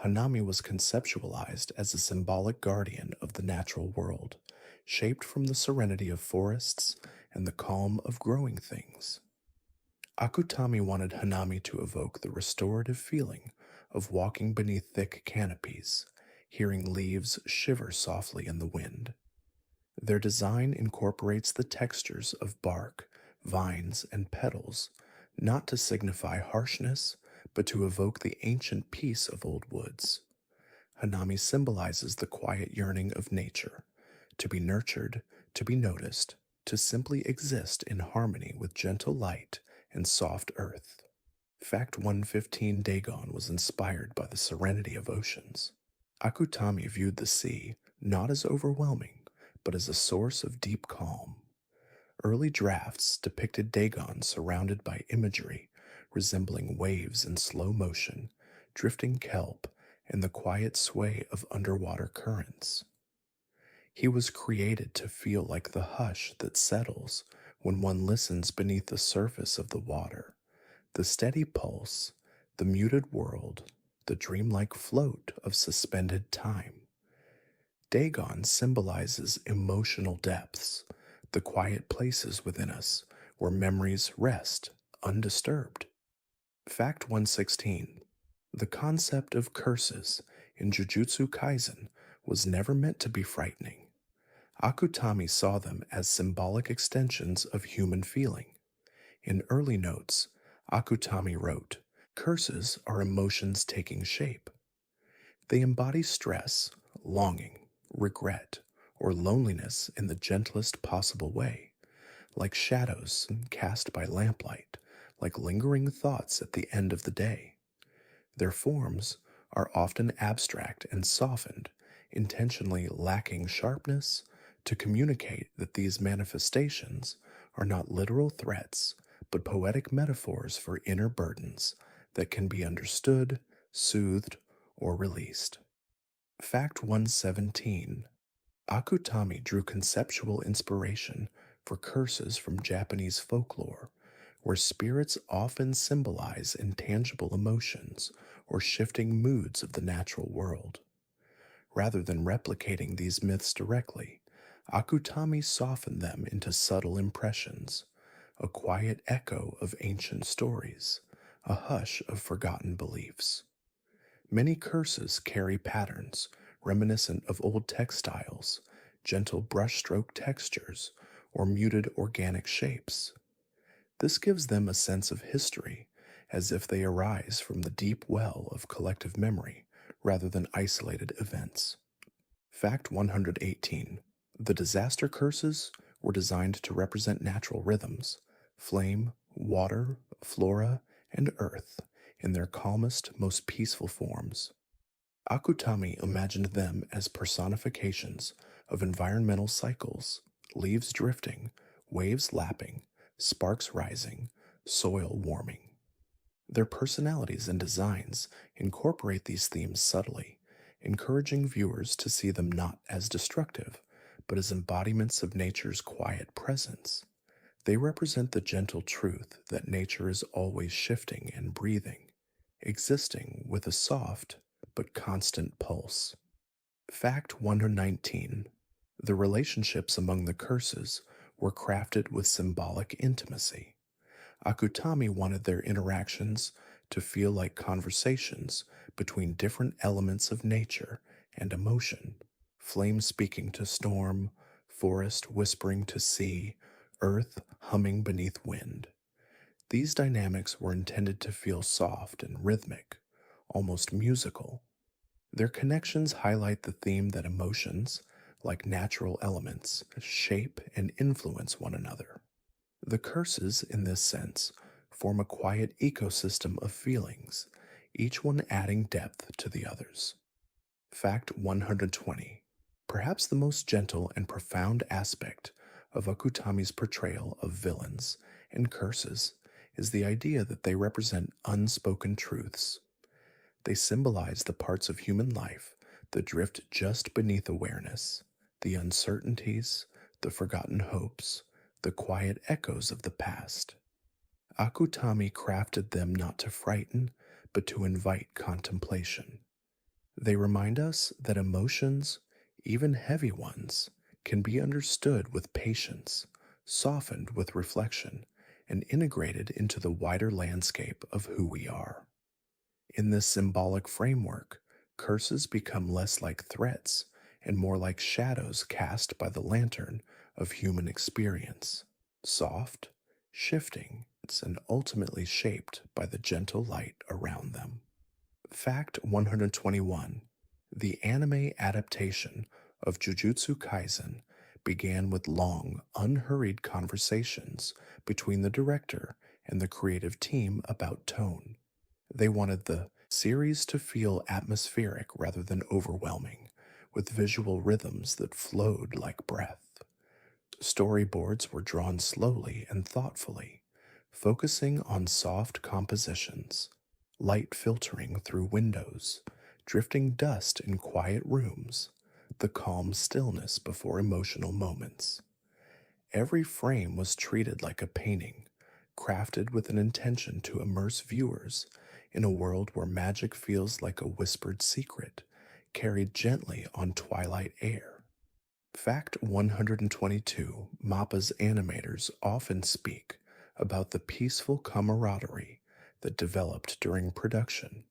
Hanami was conceptualized as a symbolic guardian of the natural world, shaped from the serenity of forests and the calm of growing things. Akutami wanted Hanami to evoke the restorative feeling of walking beneath thick canopies, hearing leaves shiver softly in the wind. Their design incorporates the textures of bark, vines, and petals, not to signify harshness, but to evoke the ancient peace of old woods. Hanami symbolizes the quiet yearning of nature, to be nurtured, to be noticed, to simply exist in harmony with gentle light and soft earth. Fact 115: Dagon was inspired by the serenity of oceans. Akutami viewed the sea not as overwhelming, but as a source of deep calm. Early drafts depicted Dagon surrounded by imagery resembling waves in slow motion, drifting kelp, and the quiet sway of underwater currents. He was created to feel like the hush that settles when one listens beneath the surface of the water, the steady pulse, the muted world, the dreamlike float of suspended time. Dagon symbolizes emotional depths, the quiet places within us where memories rest undisturbed. Fact 116: The concept of curses in Jujutsu Kaisen was never meant to be frightening. Akutami saw them as symbolic extensions of human feeling. In early notes, Akutami wrote, "Curses are emotions taking shape. They embody stress, longing, regret, or loneliness in the gentlest possible way, like shadows cast by lamplight, like lingering thoughts at the end of the day. Their forms are often abstract and softened, intentionally lacking sharpness, to communicate that these manifestations are not literal threats, but poetic metaphors for inner burdens that can be understood, soothed, or released." Fact 117: Akutami drew conceptual inspiration for curses from Japanese folklore, where spirits often symbolize intangible emotions or shifting moods of the natural world. Rather than replicating these myths directly, Akutami softened them into subtle impressions, a quiet echo of ancient stories, a hush of forgotten beliefs. Many curses carry patterns reminiscent of old textiles, gentle brushstroke textures, or muted organic shapes. This gives them a sense of history, as if they arise from the deep well of collective memory rather than isolated events. Fact 118: The disaster curses were designed to represent natural rhythms: flame, water, flora, and earth in their calmest, most peaceful forms. Akutami imagined them as personifications of environmental cycles: leaves drifting, waves lapping, sparks rising, soil warming. Their personalities and designs incorporate these themes subtly, encouraging viewers to see them not as destructive, but as embodiments of nature's quiet presence. They represent the gentle truth that nature is always shifting and breathing, existing with a soft but constant pulse. Fact 119: The relationships among the curses were crafted with symbolic intimacy. Akutami wanted their interactions to feel like conversations between different elements of nature and emotion: flame speaking to storm, forest whispering to sea, earth humming beneath wind. These dynamics were intended to feel soft and rhythmic, almost musical. Their connections highlight the theme that emotions, like natural elements, shape and influence one another. The curses, in this sense, form a quiet ecosystem of feelings, each one adding depth to the others. Fact 120: Perhaps the most gentle and profound aspect of Akutami's portrayal of villains and curses is the idea that they represent unspoken truths. They symbolize the parts of human life that drift just beneath awareness, the uncertainties, the forgotten hopes, the quiet echoes of the past. Akutami crafted them not to frighten, but to invite contemplation. They remind us that emotions, even heavy ones, can be understood with patience, softened with reflection, and integrated into the wider landscape of who we are. In this symbolic framework, curses become less like threats and more like shadows cast by the lantern of human experience, soft, shifting, and ultimately shaped by the gentle light around them. Fact 121: The anime adaptation of Jujutsu Kaisen began with long, unhurried conversations between the director and the creative team about tone. They wanted the series to feel atmospheric rather than overwhelming, with visual rhythms that flowed like breath. Storyboards were drawn slowly and thoughtfully, focusing on soft compositions, light filtering through windows, drifting dust in quiet rooms, the calm stillness before emotional moments. Every frame was treated like a painting, crafted with an intention to immerse viewers in a world where magic feels like a whispered secret, carried gently on twilight air. Fact 122: MAPPA's animators often speak about the peaceful camaraderie that developed during production.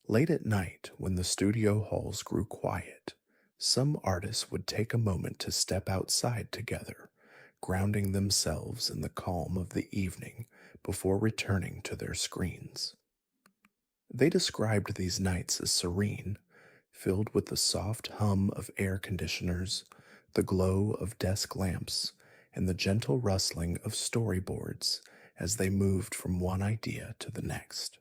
Late at night, when the studio halls grew quiet, some artists would take a moment to step outside together, grounding themselves in the calm of the evening before returning to their screens. They described these nights as serene, filled with the soft hum of air conditioners, the glow of desk lamps, and the gentle rustling of storyboards as they moved from one idea to the next.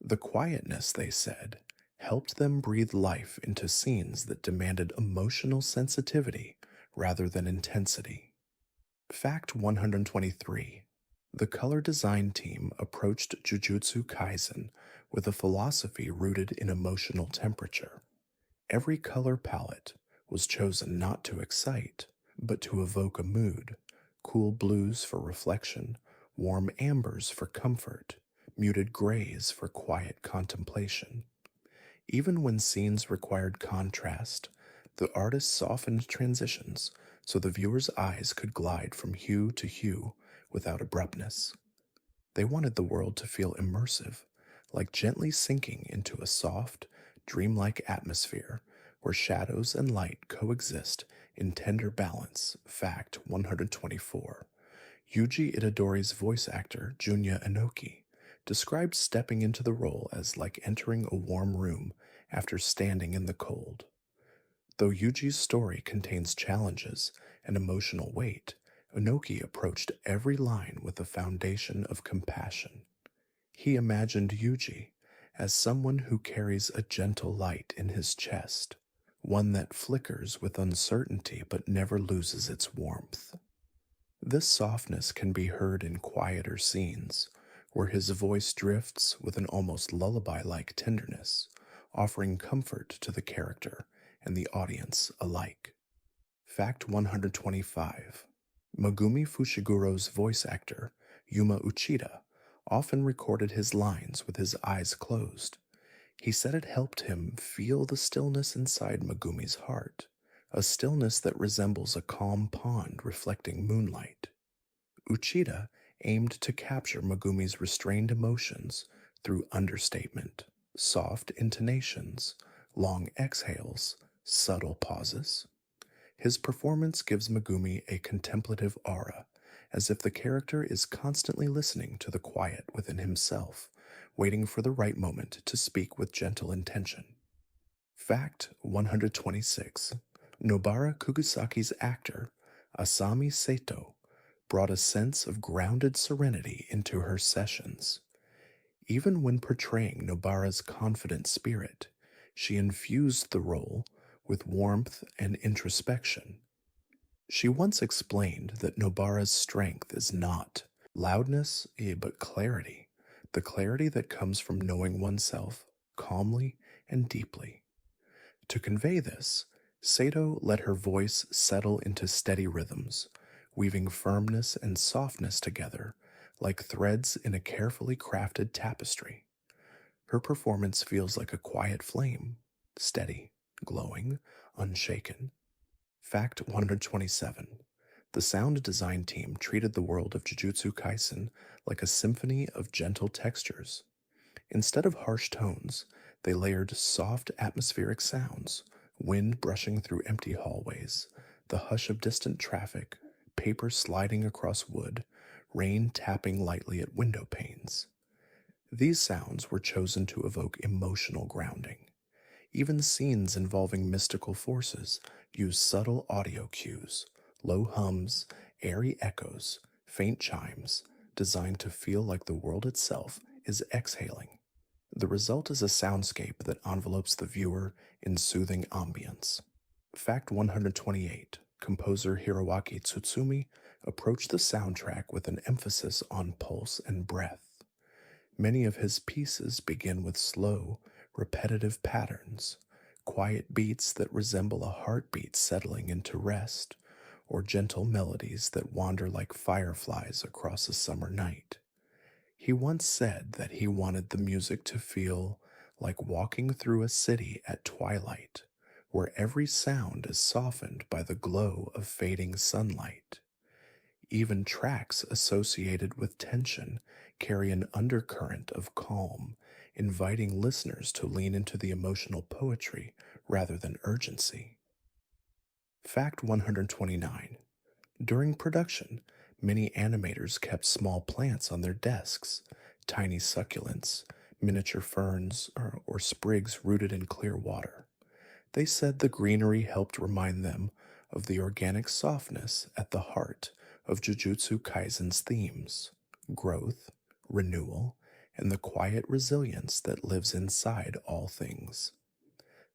The quietness, they said, helped them breathe life into scenes that demanded emotional sensitivity rather than intensity. Fact 123: the color design team approached Jujutsu Kaisen with a philosophy rooted in emotional temperature. Every color palette was chosen not to excite, but to evoke a mood: cool blues for reflection, warm ambers for comfort, muted grays for quiet contemplation. Even when scenes required contrast, the artist softened transitions so the viewer's eyes could glide from hue to hue without abruptness. They wanted the world to feel immersive, like gently sinking into a soft, dreamlike atmosphere where shadows and light coexist in tender balance. Fact 124: Yuji Itadori's voice actor, Junya Inoki, described stepping into the role as like entering a warm room after standing in the cold. Though Yuji's story contains challenges and emotional weight, Inoki approached every line with a foundation of compassion. He imagined Yuji as someone who carries a gentle light in his chest, one that flickers with uncertainty but never loses its warmth. This softness can be heard in quieter scenes, where his voice drifts with an almost lullaby-like tenderness, offering comfort to the character and the audience alike. Fact 125: Megumi Fushiguro's voice actor, Yuma Uchida, often recorded his lines with his eyes closed. He said it helped him feel the stillness inside Megumi's heart, a stillness that resembles a calm pond reflecting moonlight. Uchida aimed to capture Megumi's restrained emotions through understatement, soft intonations, long exhales, subtle pauses. His performance gives Megumi a contemplative aura, as if the character is constantly listening to the quiet within himself, waiting for the right moment to speak with gentle intention. Fact 126: Nobara Kugisaki's actor, Asami Sato, brought a sense of grounded serenity into her sessions. Even when portraying Nobara's confident spirit, she infused the role with warmth and introspection. She once explained that Nobara's strength is not loudness, but clarity, the clarity that comes from knowing oneself calmly and deeply. To convey this, Sato let her voice settle into steady rhythms, weaving firmness and softness together like threads in a carefully crafted tapestry. Her performance feels like a quiet flame, steady, glowing, unshaken. Fact 127: the sound design team treated the world of Jujutsu Kaisen like a symphony of gentle textures. Instead of harsh tones, they layered soft atmospheric sounds, wind brushing through empty hallways, the hush of distant traffic, paper sliding across wood, rain tapping lightly at window panes. These sounds were chosen to evoke emotional grounding. Even scenes involving mystical forces use subtle audio cues, low hums, airy echoes, faint chimes, designed to feel like the world itself is exhaling. The result is a soundscape that envelopes the viewer in soothing ambience. Fact 128: composer Hiroaki Tsutsumi approached the soundtrack with an emphasis on pulse and breath. Many of his pieces begin with slow, repetitive patterns, quiet beats that resemble a heartbeat settling into rest, or gentle melodies that wander like fireflies across a summer night. He once said that he wanted the music to feel like walking through a city at twilight, where every sound is softened by the glow of fading sunlight. Even tracks associated with tension carry an undercurrent of calm, inviting listeners to lean into the emotional poetry rather than urgency. Fact 129: during production, many animators kept small plants on their desks, tiny succulents, miniature ferns, or sprigs rooted in clear water. They said the greenery helped remind them of the organic softness at the heart of Jujutsu Kaisen's themes: growth, renewal, and the quiet resilience that lives inside all things.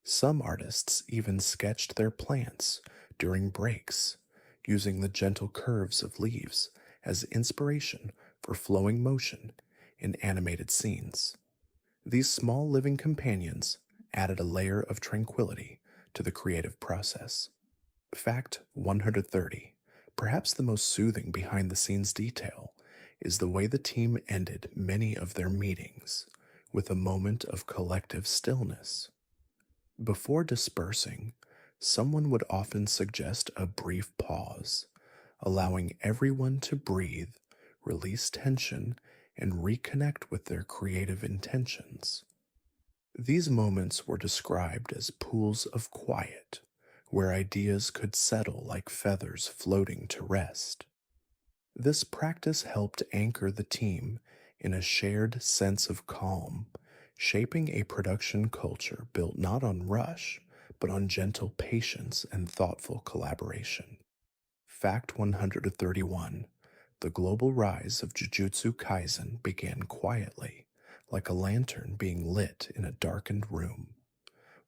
Some artists even sketched their plants during breaks, using the gentle curves of leaves as inspiration for flowing motion in animated scenes. These small living companions added a layer of tranquility to the creative process. Fact 130: perhaps the most soothing behind the scenes detail is the way the team ended many of their meetings with a moment of collective stillness. Before dispersing, someone would often suggest a brief pause, allowing everyone to breathe, release tension, and reconnect with their creative intentions. These moments were described as pools of quiet, where ideas could settle like feathers floating to rest. This practice helped anchor the team in a shared sense of calm, shaping a production culture built not on rush, but on gentle patience and thoughtful collaboration. Fact 131: the global rise of Jujutsu Kaisen began quietly, like a lantern being lit in a darkened room.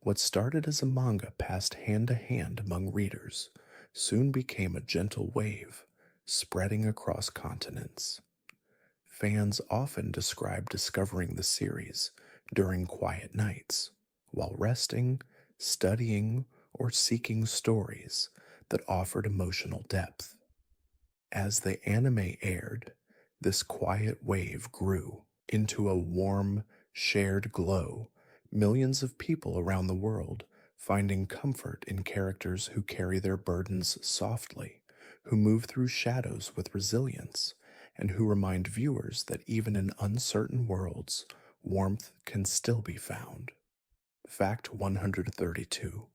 What started as a manga passed hand to hand among readers soon became a gentle wave, spreading across continents. Fans often describe discovering the series during quiet nights, while resting, studying, or seeking stories that offered emotional depth. As the anime aired, this quiet wave grew into a warm, shared glow, millions of people around the world finding comfort in characters who carry their burdens softly, who move through shadows with resilience, and who remind viewers that even in uncertain worlds, warmth can still be found. Fact 132: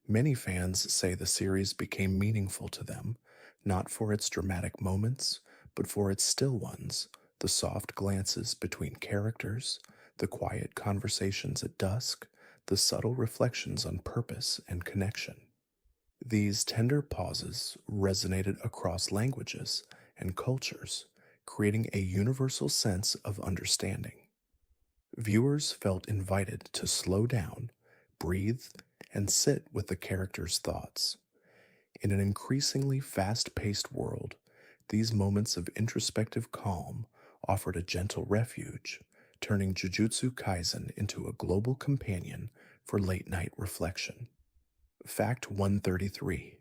many fans say the series became meaningful to them, not for its dramatic moments, but for its still ones, the soft glances between characters, the quiet conversations at dusk, the subtle reflections on purpose and connection. These tender pauses resonated across languages and cultures, creating a universal sense of understanding. Viewers felt invited to slow down, breathe, and sit with the characters' thoughts. In an increasingly fast paced world, these moments of introspective calm offered a gentle refuge, turning Jujutsu Kaisen into a global companion for late night reflection. Fact 133: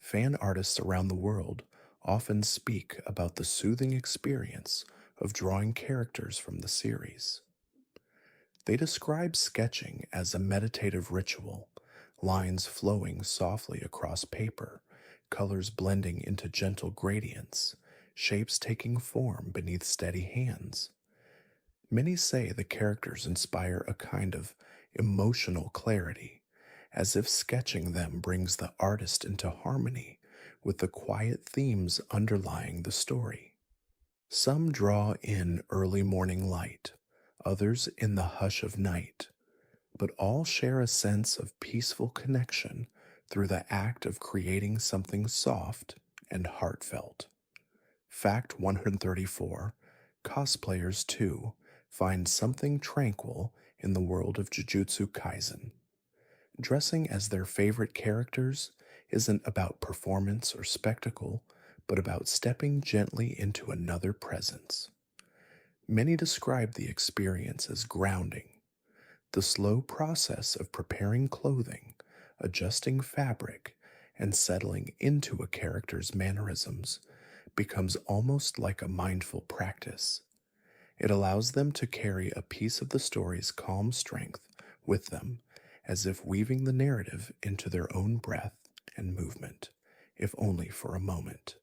fan artists around the world often speak about the soothing experience of drawing characters from the series. They describe sketching as a meditative ritual, lines flowing softly across paper, colors blending into gentle gradients, shapes taking form beneath steady hands. Many say the characters inspire a kind of emotional clarity, as if sketching them brings the artist into harmony with the quiet themes underlying the story. Some draw in early morning light, others in the hush of night, but all share a sense of peaceful connection through the act of creating something soft and heartfelt. Fact 134: Cosplayers, too, find something tranquil in the world of Jujutsu Kaisen. Dressing as their favorite characters isn't about performance or spectacle, but about stepping gently into another presence. Many describe the experience as grounding, the slow process of preparing clothing, adjusting fabric, and settling into a character's mannerisms becomes almost like a mindful practice. It allows them to carry a piece of the story's calm strength with them, as if weaving the narrative into their own breath and movement, if only for a moment.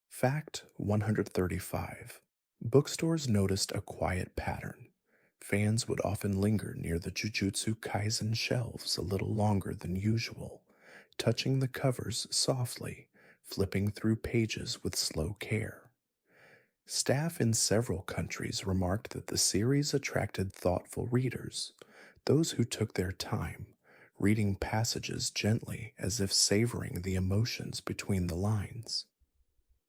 Fact 135. Bookstores noticed a quiet pattern. Fans would often linger near the Jujutsu Kaisen shelves a little longer than usual, touching the covers softly, flipping through pages with slow care. Staff in several countries remarked that the series attracted thoughtful readers, those who took their time, reading passages gently as if savoring the emotions between the lines.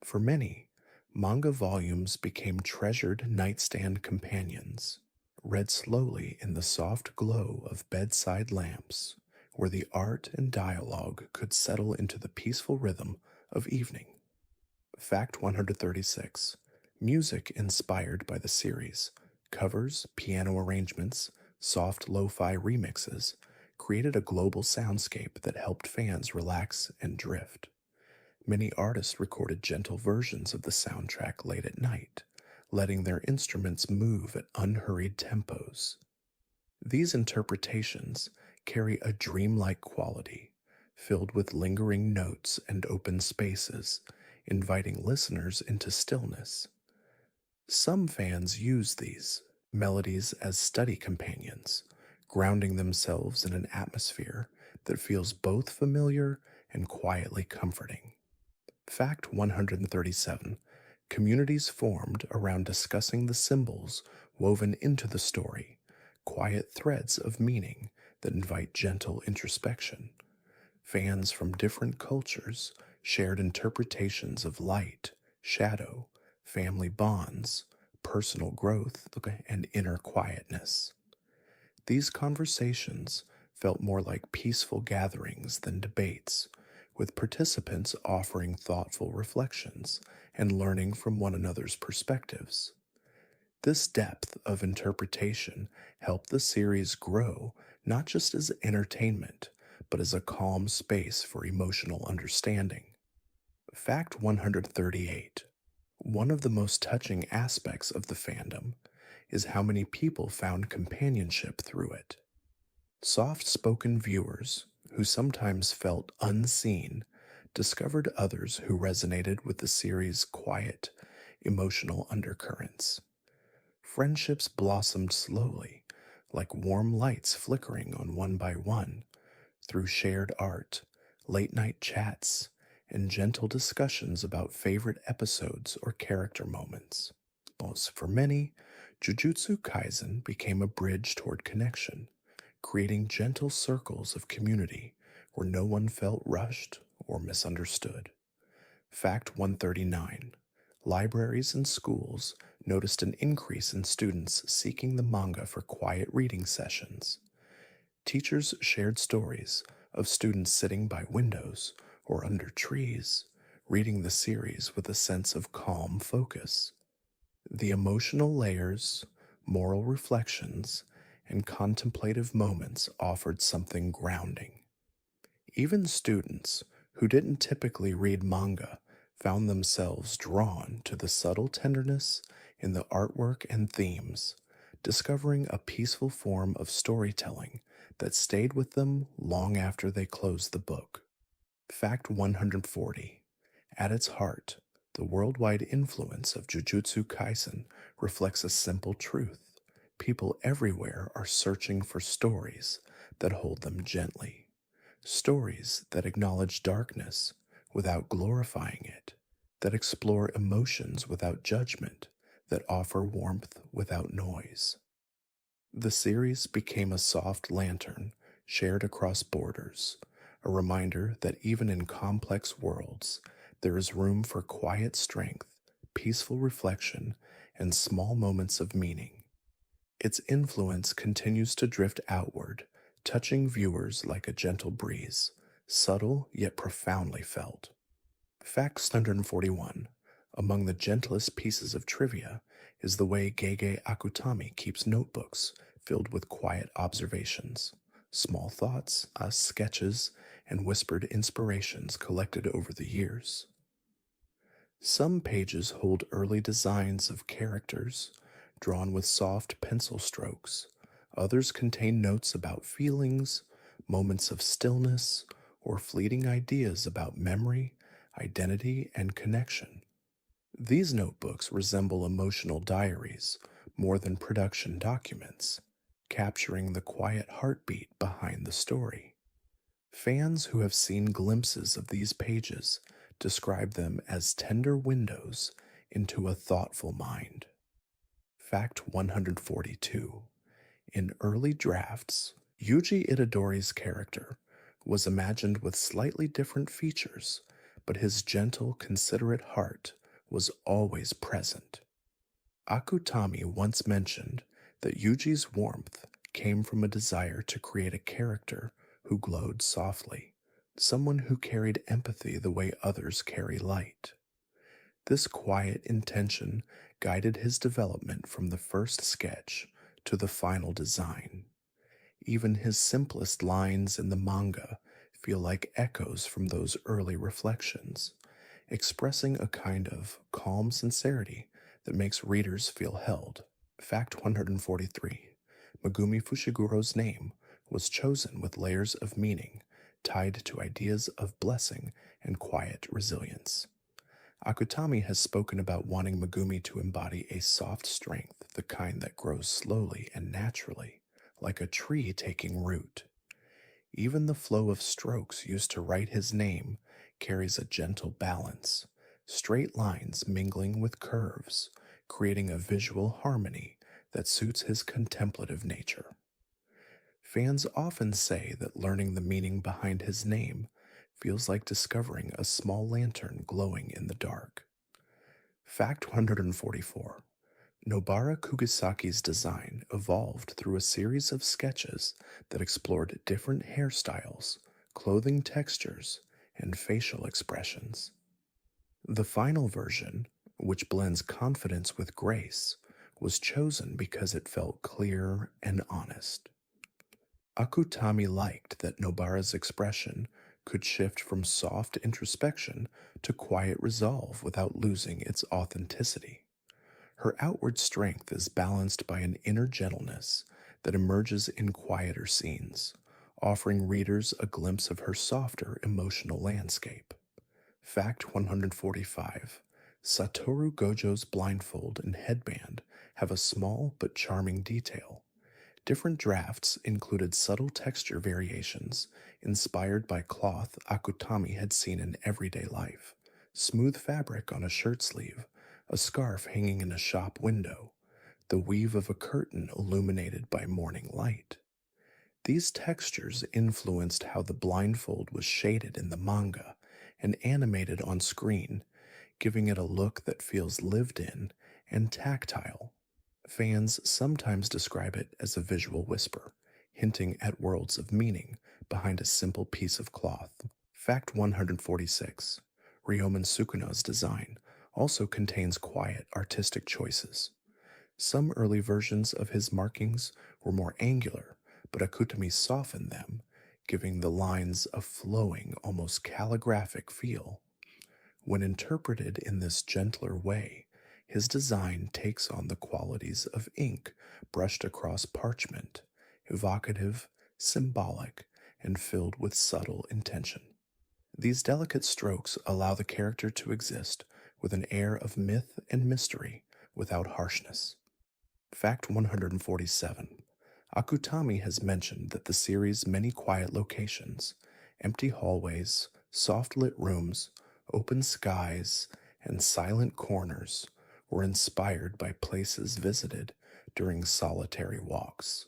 For many, manga volumes became treasured nightstand companions, read slowly in the soft glow of bedside lamps, where the art and dialogue could settle into the peaceful rhythm of evening. Fact 136. Music inspired by the series, covers, piano arrangements, soft lo-fi remixes, created a global soundscape that helped fans relax and drift. Many artists recorded gentle versions of the soundtrack late at night, letting their instruments move at unhurried tempos. These interpretations carry a dreamlike quality, filled with lingering notes and open spaces, inviting listeners into stillness. Some fans use these melodies as study companions, grounding themselves in an atmosphere that feels both familiar and quietly comforting. Fact 137. Communities formed around discussing the symbols woven into the story, quiet threads of meaning that invite gentle introspection. Fans from different cultures shared interpretations of light, shadow, family bonds, personal growth, and inner quietness. These conversations felt more like peaceful gatherings than debates, with participants offering thoughtful reflections and learning from one another's perspectives. This depth of interpretation helped the series grow not just as entertainment, but as a calm space for emotional understanding. Fact 138. One of the most touching aspects of the fandom is how many people found companionship through it. Soft spoken viewers, who sometimes felt unseen, discovered others who resonated with the series' quiet, emotional undercurrents. Friendships blossomed slowly, like warm lights flickering on one by one, through shared art, late night chats, and gentle discussions about favorite episodes or character moments. Most for many, Jujutsu Kaisen became a bridge toward connection, creating gentle circles of community where no one felt rushed or misunderstood. Fact 139. Libraries and schools noticed an increase in students seeking the manga for quiet reading sessions. Teachers shared stories of students sitting by windows or under trees, reading the series with a sense of calm focus. The emotional layers, moral reflections, and contemplative moments offered something grounding. Even students who didn't typically read manga found themselves drawn to the subtle tenderness in the artwork and themes, discovering a peaceful form of storytelling that stayed with them long after they closed the book. Fact 140. At its heart, the worldwide influence of Jujutsu Kaisen reflects a simple truth. People everywhere are searching for stories that hold them gently. Stories that acknowledge darkness without glorifying it, that explore emotions without judgment, that offer warmth without noise. The series became a soft lantern shared across borders, a reminder that even in complex worlds, there is room for quiet strength, peaceful reflection, and small moments of meaning. Its influence continues to drift outward, touching viewers like a gentle breeze, subtle yet profoundly felt. Fact 141. Among the gentlest pieces of trivia is the way Gege Akutami keeps notebooks filled with quiet observations, small thoughts, sketches, and whispered inspirations collected over the years. Some pages hold early designs of characters, drawn with soft pencil strokes. Others contain notes about feelings, moments of stillness, or fleeting ideas about memory, identity, and connection. These notebooks resemble emotional diaries more than production documents, capturing the quiet heartbeat behind the story. Fans who have seen glimpses of these pages describe them as tender windows into a thoughtful mind. Fact 142. In early drafts, Yuji Itadori's character was imagined with slightly different features, but his gentle, considerate heart was always present. Akutami once mentioned that Yuji's warmth came from a desire to create a character who glowed softly, someone who carried empathy the way others carry light. This quiet intention guided his development from the first sketch to the final design. Even his simplest lines in the manga feel like echoes from those early reflections, expressing a kind of calm sincerity that makes readers feel held. Fact 143. Megumi Fushiguro's name was chosen with layers of meaning tied to ideas of blessing and quiet resilience. Akutami has spoken about wanting Megumi to embody a soft strength, the kind that grows slowly and naturally, like a tree taking root. Even the flow of strokes used to write his name carries a gentle balance, straight lines mingling with curves, creating a visual harmony that suits his contemplative nature. Fans often say that learning the meaning behind his name feels like discovering a small lantern glowing in the dark. Fact 144. Nobara Kugisaki's design evolved through a series of sketches that explored different hairstyles, clothing textures, and facial expressions. The final version, which blends confidence with grace, was chosen because it felt clear and honest. Akutami liked that Nobara's expression could shift from soft introspection to quiet resolve without losing its authenticity. Her outward strength is balanced by an inner gentleness that emerges in quieter scenes, offering readers a glimpse of her softer emotional landscape. Fact 145. Satoru Gojo's blindfold and headband have a small but charming detail. Different drafts included subtle texture variations inspired by cloth Akutami had seen in everyday life, smooth fabric on a shirt sleeve, a scarf hanging in a shop window, the weave of a curtain illuminated by morning light. These textures influenced how the blindfold was shaded in the manga and animated on screen, giving it a look that feels lived in and tactile. Fans sometimes describe it as a visual whisper, hinting at worlds of meaning behind a simple piece of cloth. Fact 146. Ryomen Sukuna's design also contains quiet artistic choices. Some early versions of his markings were more angular, but Akutami softened them, giving the lines a flowing, almost calligraphic feel. When interpreted in this gentler way, his design takes on the qualities of ink brushed across parchment, evocative, symbolic, and filled with subtle intention. These delicate strokes allow the character to exist with an air of myth and mystery without harshness. Fact 147. Akutami has mentioned that the series' many quiet locations, empty hallways, soft lit rooms, open skies, and silent corners were inspired by places visited during solitary walks.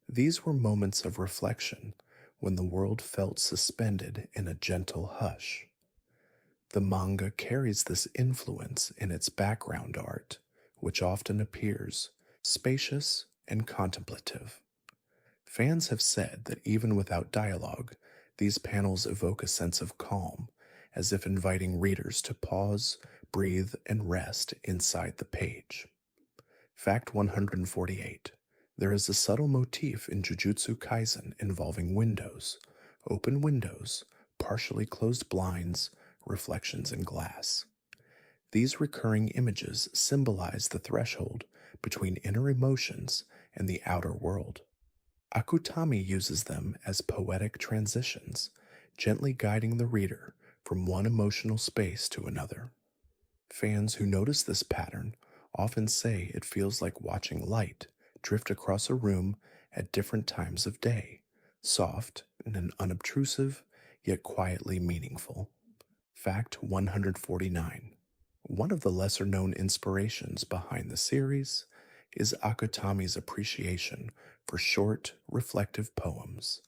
These were moments of reflection when the world felt suspended in a gentle hush. The manga carries this influence in its background art, which often appears spacious and contemplative. Fans have said that even without dialogue, these panels evoke a sense of calm, as if inviting readers to pause, breathe, and rest inside the page. Fact 148. There is a subtle motif in Jujutsu Kaisen involving windows, open windows, partially closed blinds, reflections in glass. These recurring images symbolize the threshold between inner emotions and the outer world. Akutami uses them as poetic transitions, gently guiding the reader from one emotional space to another. Fans who notice this pattern often say it feels like watching light drift across a room at different times of day, soft and unobtrusive, yet quietly meaningful. Fact 149. One of the lesser known inspirations behind the series is Akutami's appreciation for short, reflective poems,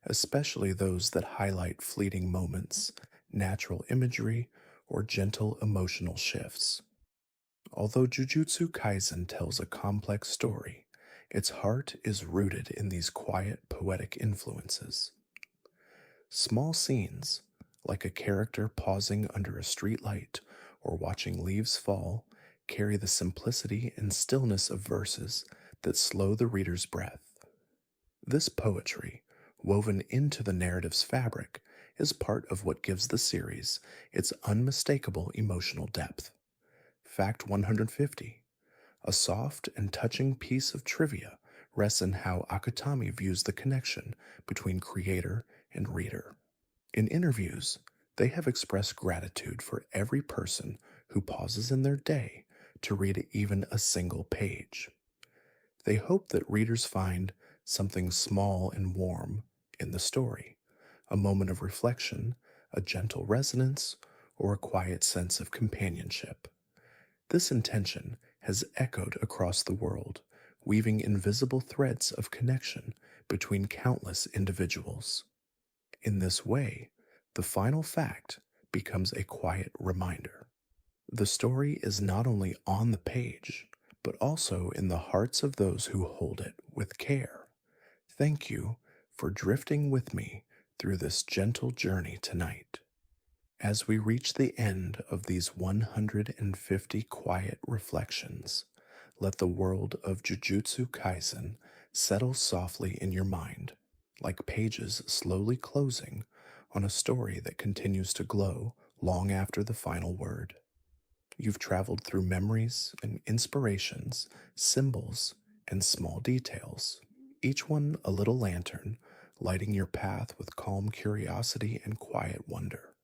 especially those that highlight fleeting moments, natural imagery, or gentle emotional shifts. Although Jujutsu Kaisen tells a complex story, its heart is rooted in these quiet, poetic influences. Small scenes, like a character pausing under a streetlight or watching leaves fall, carry the simplicity and stillness of verses that slow the reader's breath. This poetry, woven into the narrative's fabric, is part of what gives the series its unmistakable emotional depth. Fact 150. A soft and touching piece of trivia rests in how Akutami views the connection between creator and reader. In interviews, they have expressed gratitude for every person who pauses in their day to read even a single page. They hope that readers find something small and warm in the story, a moment of reflection, a gentle resonance, or a quiet sense of companionship. This intention has echoed across the world, weaving invisible threads of connection between countless individuals. In this way, the final fact becomes a quiet reminder. The story is not only on the page, but also in the hearts of those who hold it with care. Thank you for drifting with me through this gentle journey tonight. As we reach the end of these 150 quiet reflections, let the world of Jujutsu Kaisen settle softly in your mind, like pages slowly closing on a story that continues to glow long after the final word. You've traveled through memories and inspirations, symbols, and small details, each one a little lantern, lighting your path with calm curiosity and quiet wonder.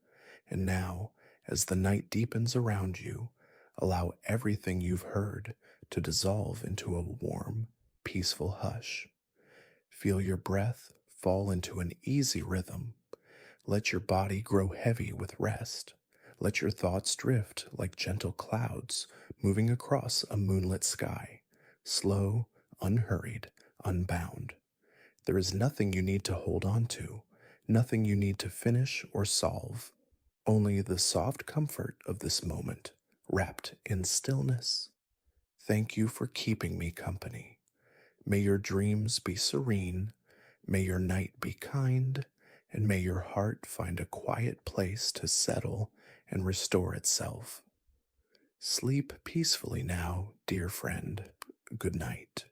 And now, as the night deepens around you, allow everything you've heard to dissolve into a warm, peaceful hush. Feel your breath fall into an easy rhythm. Let your body grow heavy with rest. Let your thoughts drift like gentle clouds moving across a moonlit sky, slow, unhurried, unbound. There is nothing you need to hold on to, nothing you need to finish or solve. Only the soft comfort of this moment, wrapped in stillness. Thank you for keeping me company. May your dreams be serene, may your night be kind, and may your heart find a quiet place to settle and restore itself. Sleep peacefully now, dear friend. Good night.